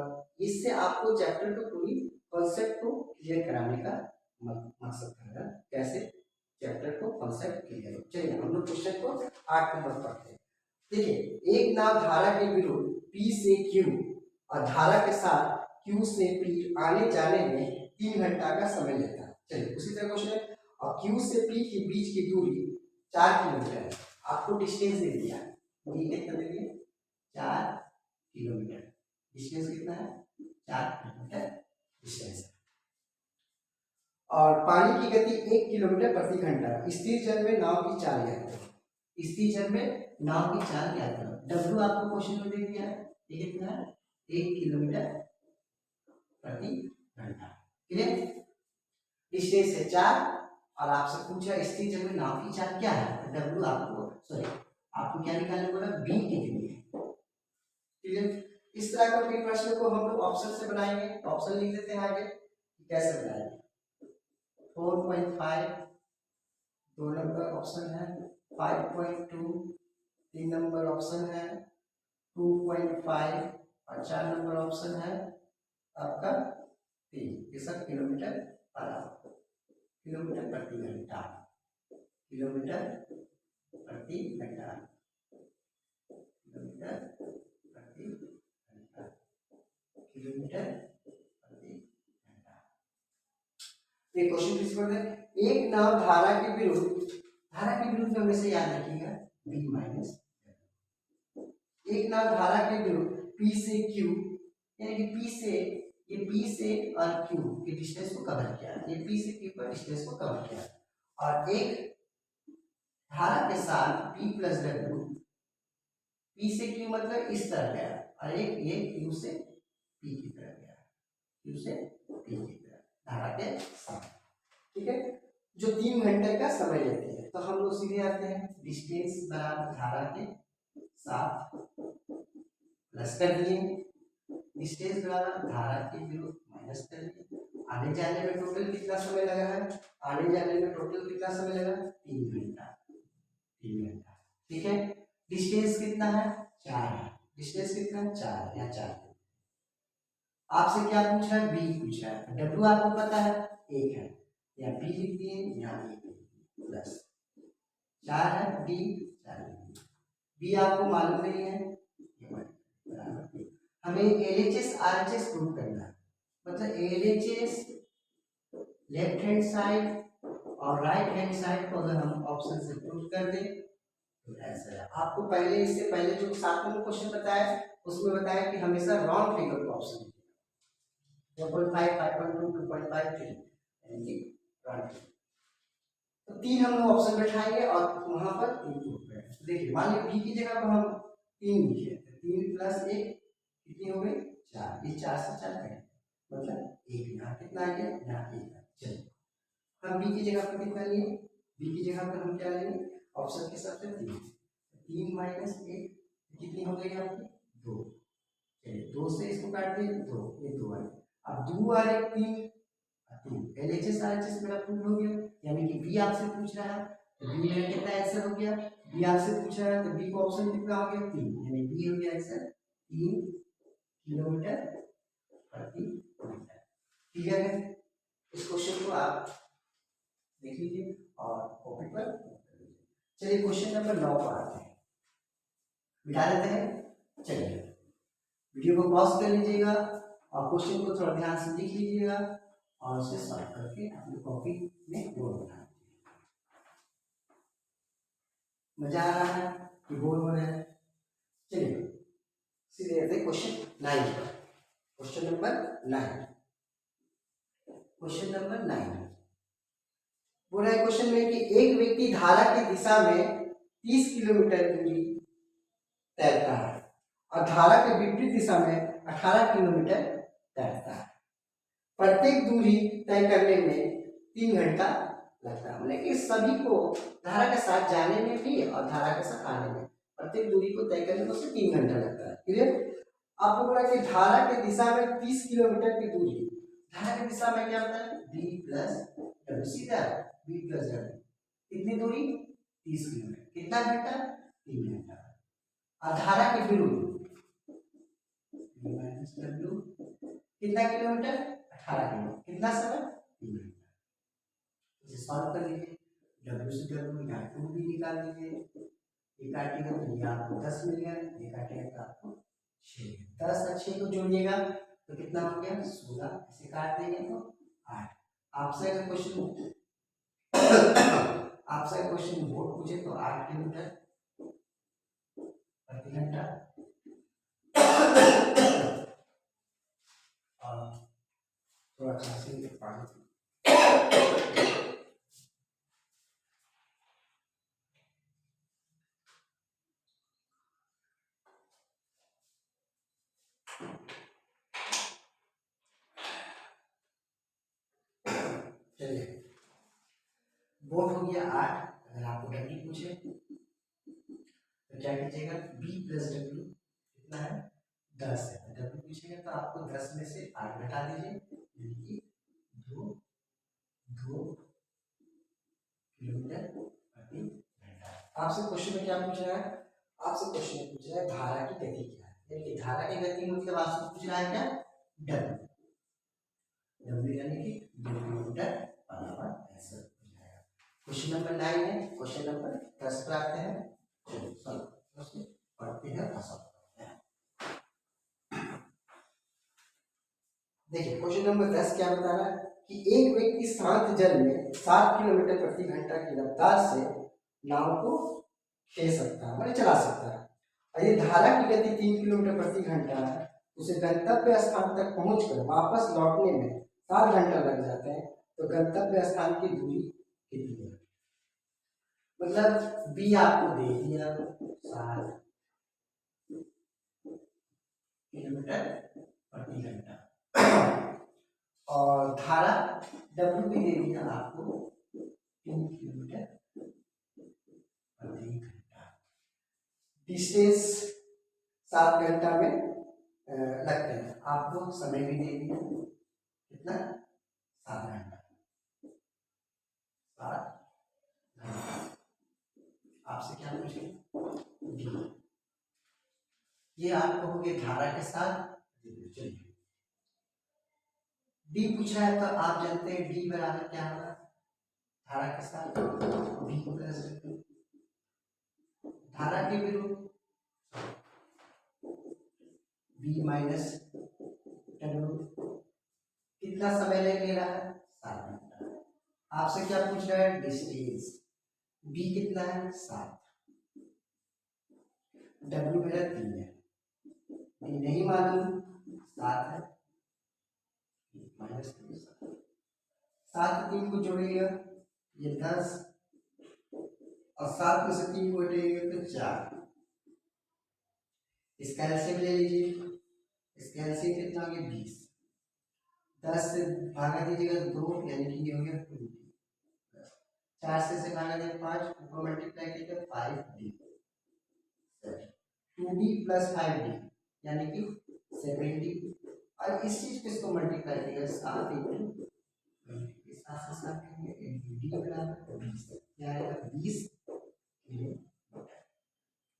S1: इससे आपको चैप्टर को पूरी कॉन्सेप्ट को क्लियर कराने का मकसद रहेगा, कैसे चैप्टर को कॉन्सेप्ट क्लियर हो। चलिए हम लोग क्वेश्चन को 8 नंबर पढ़ते हैं। देखिए, एक नाव धारा के विरुद्ध P से Q और धारा के साथ Q से P आने जाने में 3 घंटा का समय लेता है। चलिए उसी तरह क्वेश्चन है, और Q से P के बीच की दूरी 4 किलोमीटर है। आपको डिस्टेंस दे दिया, ये कितना दे दिया, 4 किलोमीटर। डिस्टेंस कितना है, 4 किलोमीटर डिस्टेंस है। और पानी की गति 1 किलोमीटर प्रति घंटा। स्थिर जल में नाव की चाल ज्ञात करो। स्थिर जल में नाव की चाल ज्ञात करो। डब्ल्यू आपको क्वेश्चन में दे दिया है, ये कितना है, 1 किलोमीटर प्रति घंटा। क्लियर, डिस्टेंस है 4, और आपसे पूछा स्थिर जल में नाव की चाल क्या है, डब्ल्यू आपको आपको क्या निकालना पड़ेगा, बी कितनी है। क्लियर, इस तरह का कोई प्रश्न को हम लोग ऑप्शन से बनाएंगे। ऑप्शन लिख देते हैं आगे, कैसे बनाएंगे। 4.5 2 नंबर ऑप्शन है, 5.2 3 नंबर ऑप्शन है, 2.5 और 4 नंबर ऑप्शन है आपका 3। ये सब किलोमीटर पर आवर, किलोमीटर प्रति घंटा, किलोमीटर प्रति घंटा, किलोमीटर प्रति घंटा, किलोमीटर प्रति घंटा। एक क्वेश्चन किस पर है, एक नाव धारा के विरुद्ध हमेशा याद रखिएगा बी माइनस। एक नाव धारा के विरुद्ध P से Q, यानी कि P से ये P से और Q के डिस्टेंस को कवर किया, ये P से Q पर डिस्टेंस को कवर किया, और एक धारा के साथ P प्लस W, P से Q मतलब इस तरह गया, और एक ये Q से P की तरह गया, Q से P की तरह धारा के साथ। ठीक है, जो 3 घंटे का समय लेती है, तो हम लोग सीधे आते हैं, डिस्टेंस बराबर धारा के साथ प्लस कर दिए, डिस्टेंस बराबर धारा के विरुद्ध माइनस कर दिए। आने जाने में टोटल कितना समय लगा है, आने जाने में टोटल कितना समय लगा, 3 घंटा, 3 घंटा। ठीक है, डिस्टेंस कितना है, 4 है, डिस्टेंस कितना है, 4 या 4। आपसे क्या पूछ रहा है, बी पूछ रहा है, डब्ल्यू आपको पता है 1 है, या बी लिख दिए या प्लस 4 है, डी 4 बी आपको मालूम नहीं है, हमें एलएचएस आरएचएस प्रूव करना है। मतलब एलएचएस लेफ्ट हैंड साइड और राइट हैंड साइड को अगर हम ऑप्शन से प्रूव कर दें तो ऐसा है। आपको पहले इससे पहले जो 7 नंबर क्वेश्चन बताया उसमें बताया कि हमेशा रॉन्ग फिगर को ऑप्शन 4.5 5.2 2.5 3, यानी कि रॉन्ग। तो 3 हम लोग ऑप्शन बैठाएंगे और वहां पर इनपुट करेंगे। देखिए मान लीजिए बी की जगह पर हम 3 लिखे, 3 प्लस 1 कितनी हो गई, 4, ये 4 से 4 करें मतलब 1, यहाँ कितना आ गया, यहाँ 1। चलिए हम बी की जगह पर कितना लिए, बी की जगह पर हम क्या लेंगे, ऑप्शन के हिसाब से 3 माइनस 1 कितनी हो गई आपकी, 2। चलिए 2 से इसको काट दिए, 2 ये 2 आ गया। अब 2 और 1 3, एलएचएस आरएचएस मेरा प्रूव हो गया, यानी कि बी आपसे पूछ रहा है तो बी में कितना आंसर हो गया, बी आपसे पूछ रहा है तो बी को ऑप्शन कितना हो गया 3, यानी बी हो गया आंसर 3 किलोमीटर प्रति घंटा। क्लियर है? इस क्वेश्चन को आप देख लीजिए और कॉपी पर। चलिए क्वेश्चन नंबर 9 पर आते हैं, बिठा देते हैं। चलिए वीडियो को पॉज कर लीजिएगा और क्वेश्चन को थोड़ा ध्यान से देख लीजिएगा और उसे सॉल्व करके अपनी कॉपी में बोर्ड बना लीजिए। मजा आ रहा है कि बोर्ड हो रहा है? चलिए सीधे आते हैं क्वेश्चन 9 पर। क्वेश्चन नंबर 9, क्वेश्चन नंबर 9 बोल रहा है क्वेश्चन में कि एक व्यक्ति धारा की दिशा में 30 किलोमीटर दूरी तैरता है और धारा के विपरीत दिशा में 18 किलोमीटर तैरता है। प्रत्येक दूरी तय करने में 3 घंटा लगता है, मतलब कि सभी को धारा के साथ जाने में भी और धारा के साथ आने में प्रत्येक दूरी को तय करने में उसे 3 घंटा लगता है। क्लियर? आपको बोला कि धारा की दिशा में 30 किलोमीटर की दूरी, धारा की दिशा में क्या होता है b प्लस w, सीधा b प्लस w, कितनी दूरी 30 किलोमीटर, कितना घंटा 3 घंटा। और धारा के विरुद्ध b माइनस w कितना किलोमीटर 18 किलोमीटर, कितना समय 3 घंटा। इसे सॉल्व कर लीजिए, w से w यहाँ 2 भी निकाल लीजिए, ये काटेगा तो ये आपको 10 मिल गया, ये काटेगा तो आपको 6, 10 और 6 को जोड़िएगा तो कितना हो गया 16, इसे काट देंगे तो 8। आपसे अगर क्वेश्चन बोर्ड पूछे तो 8 किलोमीटर प्रति घंटा। थोड़ा खांसी पानी चलिए बोर्ड हो गया 8। अगर आपको डब्ल्यू पूछे तो क्या कीजिएगा b प्लस डब्ल्यू कितना है 10 है, डब्ल्यू पूछेगा तो आपको 10 में से 8 घटा दीजिए, यानी कि 2 किलोमीटर प्रति घंटा। आपसे क्वेश्चन में क्या पूछ रहा है, आपसे क्वेश्चन में पूछ रहा है धारा की गति क्या है, यानी कि धारा की गति मतलब आपसे पूछ रहा है क्या डब्ल्यू, यानी कि 2 किलोमीटर पर आवर ऐसा हो जाएगा। क्वेश्चन नंबर 9 है। क्वेश्चन नंबर 10 पर आते हैं, पढ़ते हैं आसान। देखिए क्वेश्चन नंबर 10 क्या बता रहा है कि एक व्यक्ति शांत जल में 7 किलोमीटर प्रति घंटा की रफ्तार से नाव को खेल सकता है, मतलब चला सकता है, और ये धारा की गति 3 किलोमीटर प्रति घंटा है, उसे गंतव्य स्थान तक पहुंचकर वापस लौटने में 7 घंटा लग जाते हैं, तो गंतव्य स्थान की दूरी कितनी है? मतलब बी आपको दे दिया 7 किलोमीटर प्रति घंटा और धारा डब्ल्यू भी दे दिया आपको 3 किलोमीटर प्रति घंटा। डिस्टेंस 7 घंटा में लगते हैं, आपको समय भी दे दिया कितना 7 घंटा, 7 घंटा। आपसे क्या पूछे ये आपको हो गया धारा के साथ। चलिए डी पूछ रहा है तो आप जानते हैं डी बराबर क्या होगा धारा के साथ बी प्लस धारा के विरुद्ध बी माइनस डब्ल्यू, कितना समय ले रहा है 7 घंटा। आपसे क्या पूछ रहा है डिस्टेंस, बी कितना है 7, डब्ल्यू मेरा 3 है, डी नहीं मालूम 7 है माइनस 7 3 को जोड़िएगा ये 10 और 7 में से 3 को हटाइएगा तो 4। इसका एलसीएम ले लीजिए, इसका एलसीएम कितना हो गया 20, 10 से भागा दीजिएगा 2, यानी कि ये हो गया 20, 4 से भागा दिया 5, ऊपर मल्टीप्लाई कीजिए 5d 2d प्लस 5d यानी कि 7d, और इस चीज को इसको मल्टीप्लाई कीजिएगा 7 इंटू 7 से 7 करेंगे डी बराबर 20, क्या आएगा 20 किलोमीटर।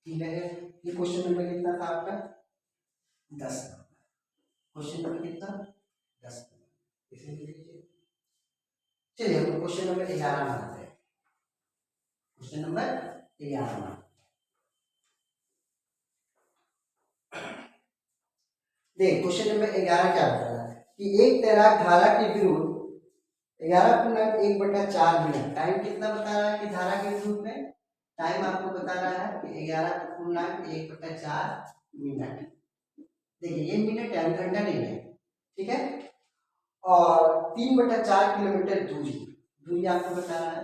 S1: ठीक है, ये क्वेश्चन नंबर कितना था आपका 10 नंबर। क्वेश्चन नंबर कितना 10 नंबर, इसे लिख लीजिए। चलिए हम क्वेश्चन नंबर 11 बनाते हैं। क्वेश्चन नंबर 11 देख, क्वेश्चन नंबर 11 क्या बता रहा है कि एक तैराक धारा के विरुद्ध 11.1/4 मिनट, टाइम कितना बता रहा है कि धारा के विरुद्ध में टाइम आपको बता रहा है कि 11.1/4 मिनट। देखिए ये मिनट है, घंटा नहीं है, ठीक है। और 3/4 किलोमीटर दूरी, दूरी आपको बता रहा है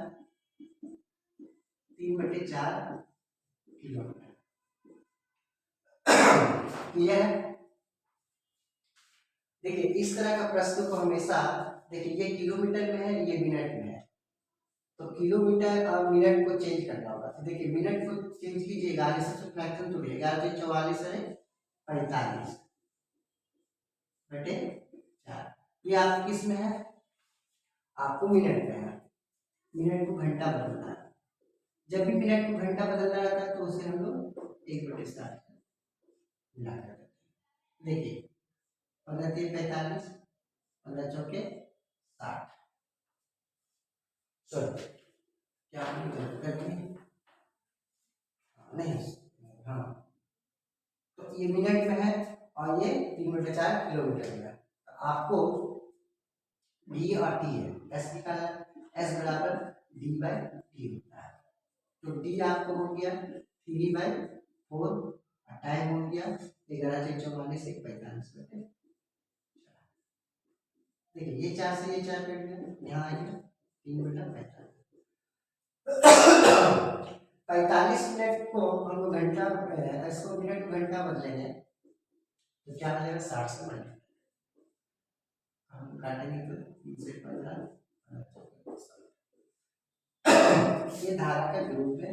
S1: 3/4 किलोमीटर। क्लियर है। देखिए इस तरह का प्रश्न को हमेशा, देखिए ये किलोमीटर में है, ये मिनट में है, तो किलोमीटर और मिनट को चेंज करना होगा। तो देखिए मिनट को चेंज कीजिएगा, आगे सबसे फ्रैक्शन तो 11 से 44 है 45/4। ये आप किस में है, आपको मिनट में है, मिनट को घंटा बदलना है। जब भी मिनट को घंटा बदलना रहता है तो उसे हम लोग 1/7 मिला कर देते हैं। देखिए 15×3 = 45, 15×4 = 60। चलो क्या आपने गलत कर दी नहीं, हाँ, तो ये मिनट में है और ये 3/4 किलोमीटर में है। तो आपको डी और टी है, एस निकाला, एस बराबर d/t होता है। तो डी आपको हो गया 3/4 और टाइम हो गया 11×4 = 45। देखिए ये 4 से ये 4 कट गया, यहाँ आएगा 3/45। 45 मिनट को हम लोग घंटा, इसको मिनट को घंटा बदलेंगे तो क्या हो जाएगा 60 से मल्टीप्लाई, हम काटेंगे तो 3 से 15, ये धारा का विरोध है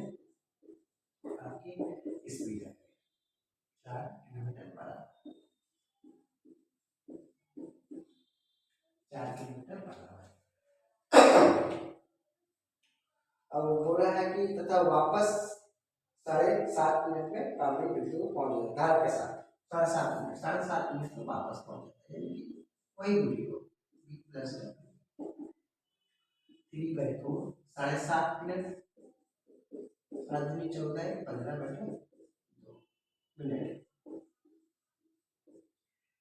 S1: आपकी स्पीड है 4 kilometre per our, 4 kilometre per our. अब बोल रहा है कि तथा वापस 7.5 मिनट में काफी बिंदु को पहुंच जाए, धारा के साथ 7.5 मिनट में वापस पहुंच जाता है, यानी कि वही दूरी को प्लस 3/4 7.5 मिनट 7×14 = 15/2 मिनट।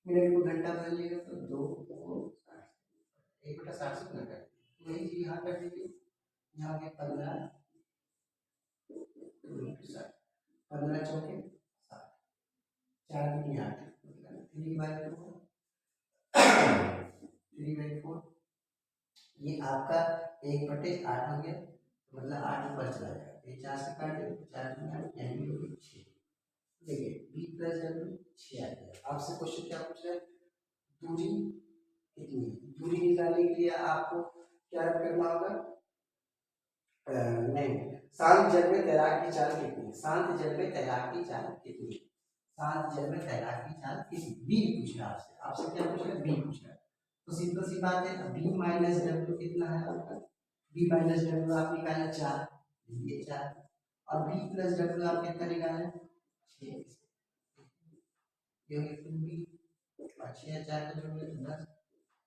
S1: मिनट को घंटा बदलिएगा तो 1/60 से गुना कर वही चीज यहाँ कर दीजिए, यहाँ पे 15 15×4 = 7, 4 दूनी 8, 3/4 ये आपका 1/8 हो गया, मतलब 8 ऊपर चला जाएगा, ये 4 से काट दे 4 दूनी 8 यानी हो गया 6। देखिए b + w 6 आ गया। आपसे क्वेश्चन क्या पूछ रहा है, दूरी कितनी है। दूरी निकालने के लिए आपको क्या करना होगा, नहीं, शांत जल में तैराक की चाल कितनी है, शांत जल में तैराक की चाल कितनी है, शांत जल में तैराक की चाल कितनी, बी पूछ रहा है आपसे, आपसे क्या पूछ रहा है, बी पूछ रहा है। तो सिंपल सी बात है, b - w कितना है आपका, b - w आप निकाले 4, ये 4, और b + w आप कितना निकाले 6, ये हो गया b, 6 और 4 का जोड़ 10,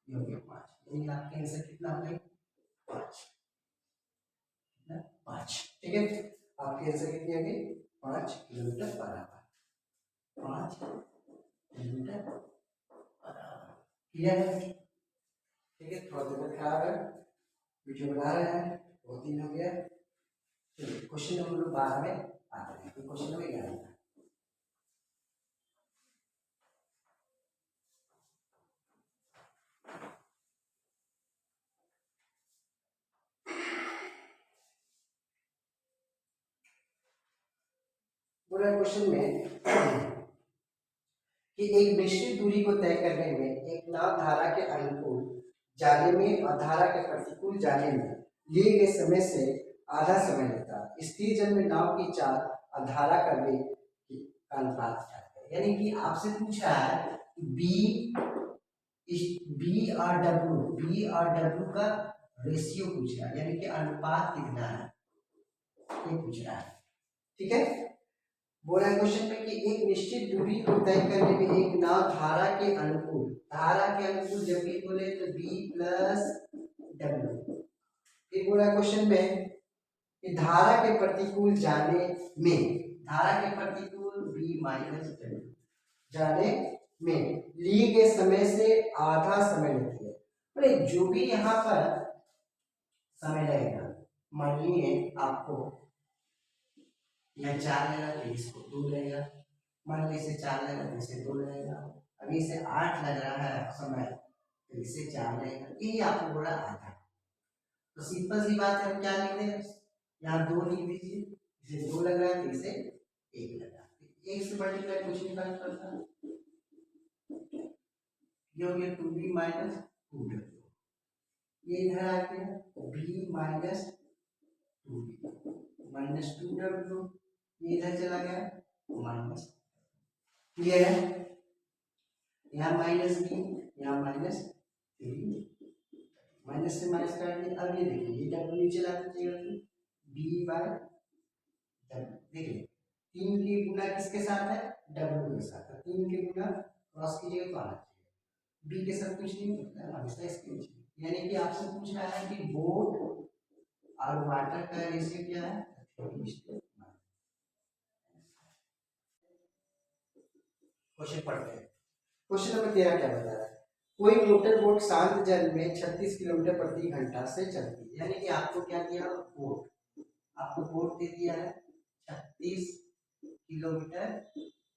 S1: ये हो गया 5, यानी आपका आंसर कितना हो गया 5, 5। ठीक है, आपके आंसर कितनी आ गई 5 kilometre per our, 5 kilometre per our. Clear है। ठीक है, थोड़ा तबियत खराब है, वीडियो बना रहे हैं, 2 दिन हो गया। चलिए क्वेश्चन नंबर 12 में आते हैं, क्वेश्चन नंबर 11 पूरा क्वेश्चन में कि एक निश्चित दूरी को तय करने में एक नाव धारा के अनुकूल जाने में और धारा के प्रतिकूल जाने में लिए गए समय से आधा समय लेता है। स्थिर जल में नाव की चाल और धारा का वेग का अनुपात क्या है। यानी कि आपसे पूछ रहा है बी और डब्ल्यू का रेशियो पूछ रहा है, यानी कि अनुपात कितना है। ये पूछ रहा है। ठीक है, बोला है क्वेश्चन में कि एक निश्चित दूरी को तय करने में एक नाव धारा के अनुकूल जब भी बोले तो b प्लस डब्ल्यू। फिर बोला क्वेश्चन में कि धारा के प्रतिकूल जाने b माइनस डब्ल्यू जाने में लिए गए समय से आधा समय लेती है। अरे जो भी यहाँ पर समय लगेगा, मान लीजिए आपको यह 4 लेगा तो इसको 2 लगेगा, मान लीजिए इसे 4 लेगा तो इसे 2 लगेगा, अभी इसे 8 लग रहा है समय तो इसे 4 लगेगा, यही आपको बोला आधा। तो सिंपल सी बात है, हम क्या लिख देंगे, यहाँ 2 लिख दीजिए, इसे 2 लग रहा है तो इसे 1 लगा, 1 से मल्टीप्लाई कुछ नहीं फर्क पड़ता, ये हो गया 2b माइनस 2w, ये इधर आ गया b minus 2b minus 2w, ये इधर चला गया माइनस। क्लियर है, यहाँ माइनस b, यहाँ माइनस 3, माइनस से माइनस काट दिया। अब ये देखिए ये w नीचे ला दीजिएगा तो b बाय w, देखिए 3 की गुना किसके साथ है, w के साथ है, 3 के गुना क्रॉस कीजिएगा तो आना चाहिए, b के साथ कुछ नहीं होता है, हमेशा इसके नीचे। यानी कि आपसे पूछ रहा है कि बोट और वाटर का रेशियो क्या है, क्वेश्चन पढ़ते हैं। क्वेश्चन नंबर 13 क्या बता रहा है, कोई मोटर बोट शांत जल में 36 किलोमीटर प्रति घंटा से चलती है। यानी कि आपको क्या दिया, बोट, आपको बोट दे दिया है 36 किलोमीटर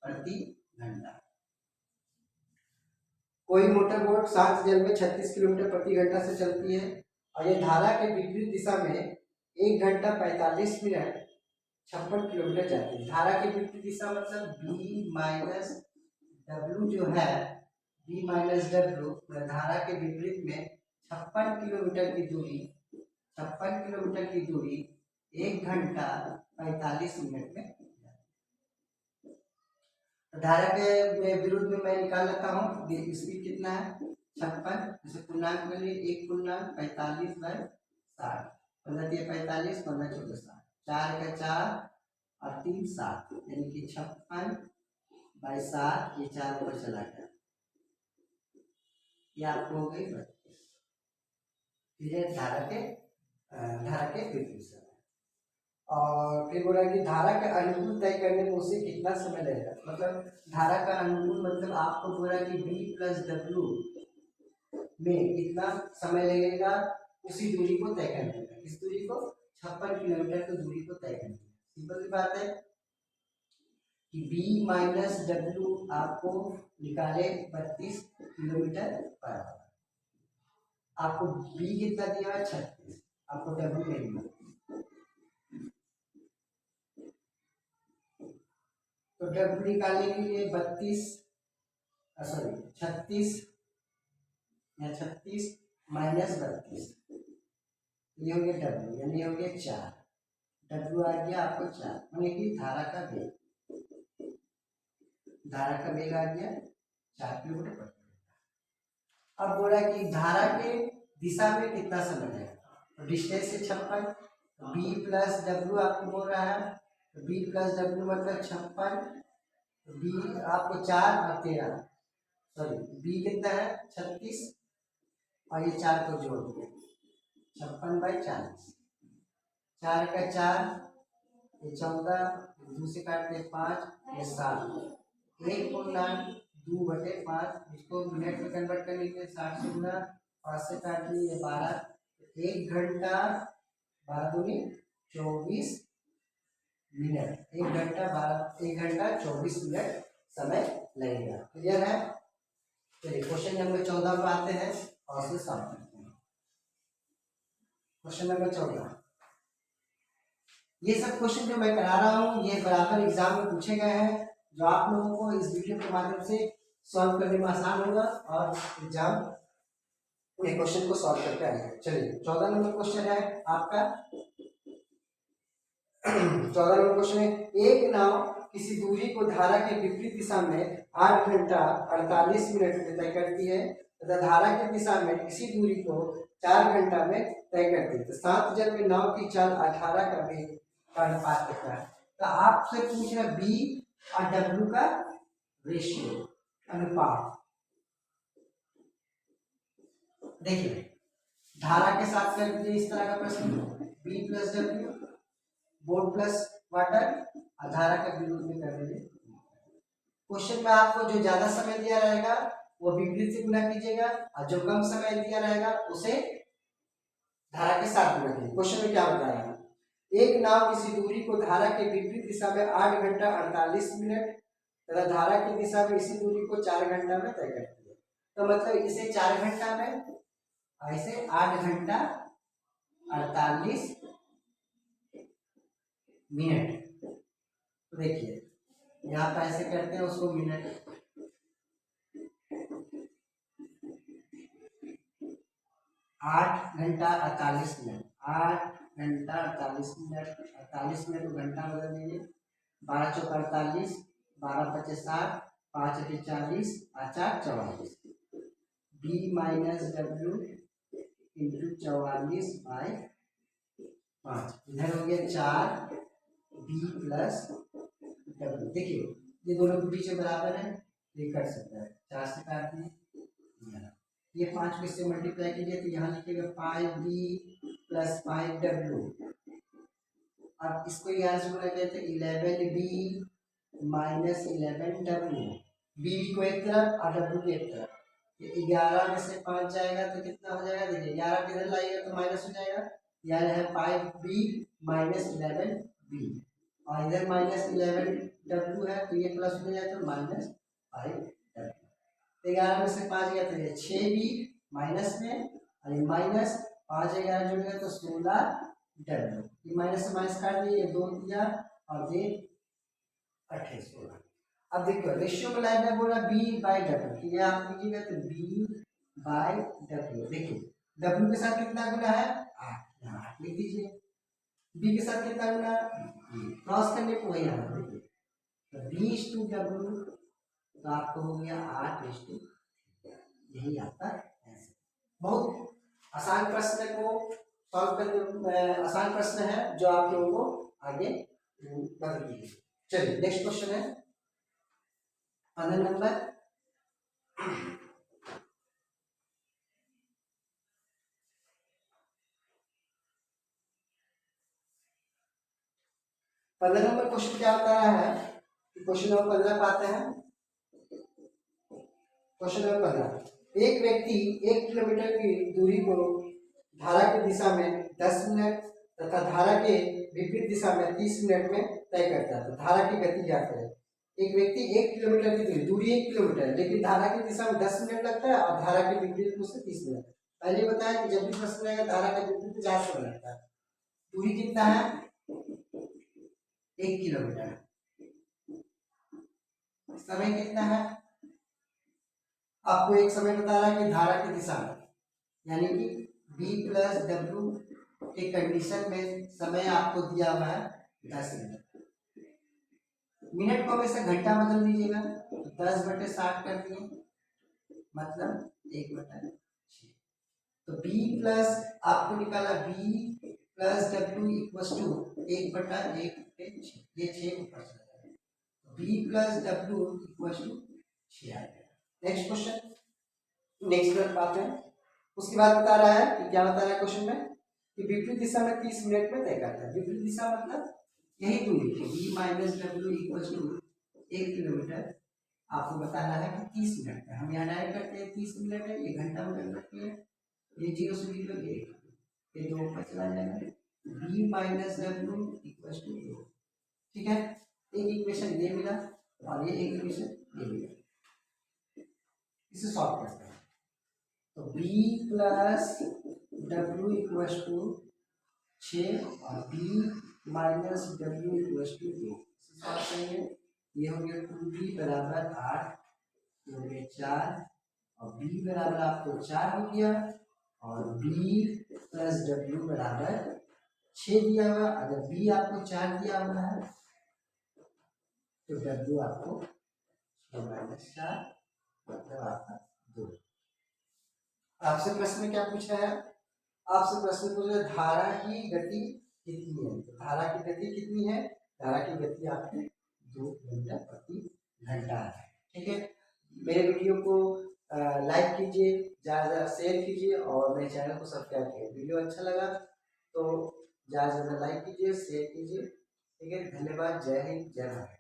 S1: प्रति घंटा। कोई मोटर बोट शांत जल में 36 किलोमीटर प्रति घंटा से चलती है और ये धारा के विपरीत दिशा में 1 घंटा 45 मिनट 56 किलोमीटर जाती है। धारा के विपरीत दिशा मतलब b माइनस डब्ल्यू जो है, b माइनस डब्ल्यू धारा के विपरीत में 56 किलोमीटर की दूरी 1 घंटा 45 मिनट में। धारा के विरुद्ध में मैं निकाल लेता हूँ, स्पीड कितना है 56, जैसे पूर्णांक में लिए 1 पूर्णांक 45 बाय 60, 15 दिए 45, 15 14 60, 4 का 4 और 3 7, यानी कि 56 बाय 7, ये 4 ऊपर चला गया, ये आपको हो गई 32। ये धारा के विपरीत समय। और फिर बोला कि धारा के अनुकूल तय करने में उसे कितना समय लगेगा, मतलब धारा का अनुकूल मतलब आपको बोला कि b प्लस डब्ल्यू में कितना समय लगेगा उसी दूरी को तय करने में, इस दूरी को 56 किलोमीटर की दूरी को तय करने में। सिंपल सी बात है कि b माइनस डब्ल्यू आपको निकाले 32 किलोमीटर पर आवर, आपको b कितना दिया है 36, आपको डब्ल्यू नहीं मिला, तो डब्ल्यू निकालने के लिए 36 माइनस 32, ये हो गया डब्ल्यू, यानी हो गया 4, डब्ल्यू आ गया आपको 4, यानी कि धारा का वेग आ गया 4 किलोमीटर प्रति घंटा। अब बोला कि धारा के दिशा में कितना समय लगेगा, तो डिस्टेंस से 56, b प्लस डब्ल्यू आपको बोल रहा है, तो b प्लस डब्ल्यू मतलब 56, b आपको 4 और 13, सॉरी b कितना है 36 और ये 4 को जोड़ दिया 56 बाई 40, 4 का 4, ये 14, 2 से काटते 5, ये 7, 1 पूर्णांक 2/5, इसको मिनट में कन्वर्ट करने के लिए 60 से गुना 5 से काट दिए 12, 1 घंटा 12 दूनी 24 मिनट, 1 घंटा 24 मिनट समय लगेगा। क्लियर है, चलिए क्वेश्चन नंबर 14 पर आते हैं और उसे सॉल्व करते हैं। क्वेश्चन नंबर 14, ये सब क्वेश्चन जो मैं करा रहा हूँ ये बराबर एग्जाम में पूछे गए हैं, जो आप लोगों को इस वीडियो के माध्यम से सॉल्व करने में आसान होगा और एग्जाम ये क्वेश्चन को सॉल्व करके आएंगे। चलिए 14 नंबर क्वेश्चन है आपका 14 नंबर क्वेश्चन है, एक नाव किसी दूरी को धारा के विपरीत दिशा में 8 घंटा 48 मिनट में तय करती है तथा धारा की दिशा में इसी दूरी को 4 घंटा में तय करती है। तो 7 जल में नाव की चाल 18 का वेग का अनुपात कितना है। तो आपसे पूछ रहा बी और डब्ल्यू का रेशियो अनुपात। देखिए धारा के साथ कर दीजिए इस तरह का प्रश्न, B plus W boat plus water और धारा का विरोध में कर दीजिए। क्वेश्चन में आपको जो ज्यादा समय दिया रहेगा वो विपरीत से गुणा कीजिएगा और जो कम समय दिया रहेगा उसे धारा के साथ गुणा कीजिए। क्वेश्चन में क्या बताया, एक नाव किसी दूरी को धारा के विपरीत दिशा में 8 घंटा 48 मिनट तथा धारा की दिशा में इसी दूरी को 4 घंटा में तय करती है। तो मतलब इसे 4 घंटा में और इसे 8 घंटा 48 मिनट। तो देखिए यहाँ पर ऐसे करते हैं उसको मिनट, 8 घंटा 48 मिनट, 8 घंटा 48 मिनट, 48 मिनट को घंटा बदल दीजिए, 12 चौक 48, 12 पचे 60, 5 अठे 40 और 4 44, B minus W into 44 by 5, इधर हो गया 4 बी प्लस डब्ल्यू। देखिए ये दोनों के बीच में बराबर है, ये कट सकता है, 4 से काट दिए, ये 5 को इससे मल्टीप्लाई कीजिए तो यहाँ लिखिएगा 5b प्लस 5w। अब इसको यहाँ से गुणा कहते हैं 11b माइनस 11w, b को एक तरफ और w को एक तरफ। ये 11 में से 5 जाएगा तो कितना हो जाएगा, देखिए 11 किधर लाइएगा तो माइनस हो जाएगा, यानी है 5b माइनस 11b और इधर माइनस 11w है तो ये प्लस हो जाएगा तो माइनस 5w। 11 में से 5 गया तो ये 6b माइनस में और ये माइनस 5 11 जुड़ गया तो 16w, ये माइनस से माइनस काट दिए, ये 2 दिया और ये 28 16। अब देखो रेशियो में लाइन में बोला b बाई डब्ल्यू, तो ये आप लीजिएगा तो b बाई डब्ल्यू। देखिए w के साथ कितना गुना है 8, यहाँ 8 लिख दीजिए, b के साथ कितना गुना क्रॉस करने को वही यहाँ देखिए तो b/w तो आपको हो गया 8:, यही आपका आंसर। बहुत आसान प्रश्न को सॉल्व करने, आसान प्रश्न है जो आप लोगों को आगे मदद देगी। चलिए नेक्स्ट क्वेश्चन है 15 नंबर, क्वेश्चन क्या बता रहा है, क्वेश्चन नंबर 15 पाते हैं। क्वेश्चन नंबर 15, एक व्यक्ति 1 किलोमीटर की दूरी को धारा की दिशा में 10 मिनट तथा धारा के विपरीत दिशा में 30 मिनट में तय करता है। तो धारा की गति ज्ञात करें। एक व्यक्ति 1 किलोमीटर की दूरी 1 किलोमीटर है लेकिन धारा की दिशा में 10 मिनट लगता है और धारा के विपरीत में से 30 मिनट। पहले बताया कि जब भी प्रश्न आएगा धारा के विपरीत में 4 समय लगता है। दूरी कितना है 1 किलोमीटर, समय कितना है, आपको एक समय बता रहा है कि धारा की दिशा में, यानी कि b प्लस डब्ल्यू के कंडीशन में समय आपको दिया हुआ है 10 मिनट। मिनट को हमेशा घंटा बदल दीजिएगा तो 10/60 कर दिए मतलब 1/6। तो b प्लस आपको निकाला b plus W equals to 1/1/6, ये 6 ऊपर चला जाएगा, b plus W equals to 6 आ गया। नेक्स्ट क्वेश्चन, नेक्स्ट क्वेश्चन आते हैं। उसके बाद बता रहा है कि क्या बता रहा है क्वेश्चन में कि विपरीत दिशा में 30 मिनट में तय करता है। विपरीत दिशा मतलब यही दूरी है b minus W equals to 1 kilometre, आपको बताना है कि 30 मिनट का। हम यहाँ ऐड करते हैं 30 मिनट है, ये घंटा में कन्वर्ट किया, ये 0 से निकल गया, ये 2 ऊपर चला जाएगा, b minus W equals to 2। ठीक है, एक इक्वेशन ये मिला और ये एक इक्वेशन ये मिला, इसे सॉल्व करते हैं। तो b plus W equals to 6 और b minus W equals to 2, solve करेंगे। ये हो गया 2b बराबर 8, हो गया 4 और b बराबर आपको 4 हो गया और b प्लस डब्ल्यू बराबर 6 दिया हुआ। अगर b आपको 4 दिया हुआ है तो w आपको 6-4 मतलब आपका 2। आपसे प्रश्न में क्या पूछा है, आपसे प्रश्न पूछा धारा की गति कितनी है, तो धारा की गति कितनी है, धारा की गति आपकी 2 मीटर प्रति घंटा है। ठीक है, मेरे वीडियो को लाइक कीजिए, ज़्यादा शेयर कीजिए और मेरे चैनल को सब्सक्राइब कीजिए। वीडियो अच्छा लगा तो ज़्यादा से ज़्यादा लाइक कीजिए, शेयर कीजिए। ठीक है, धन्यवाद। जय हिंद, जय भारत।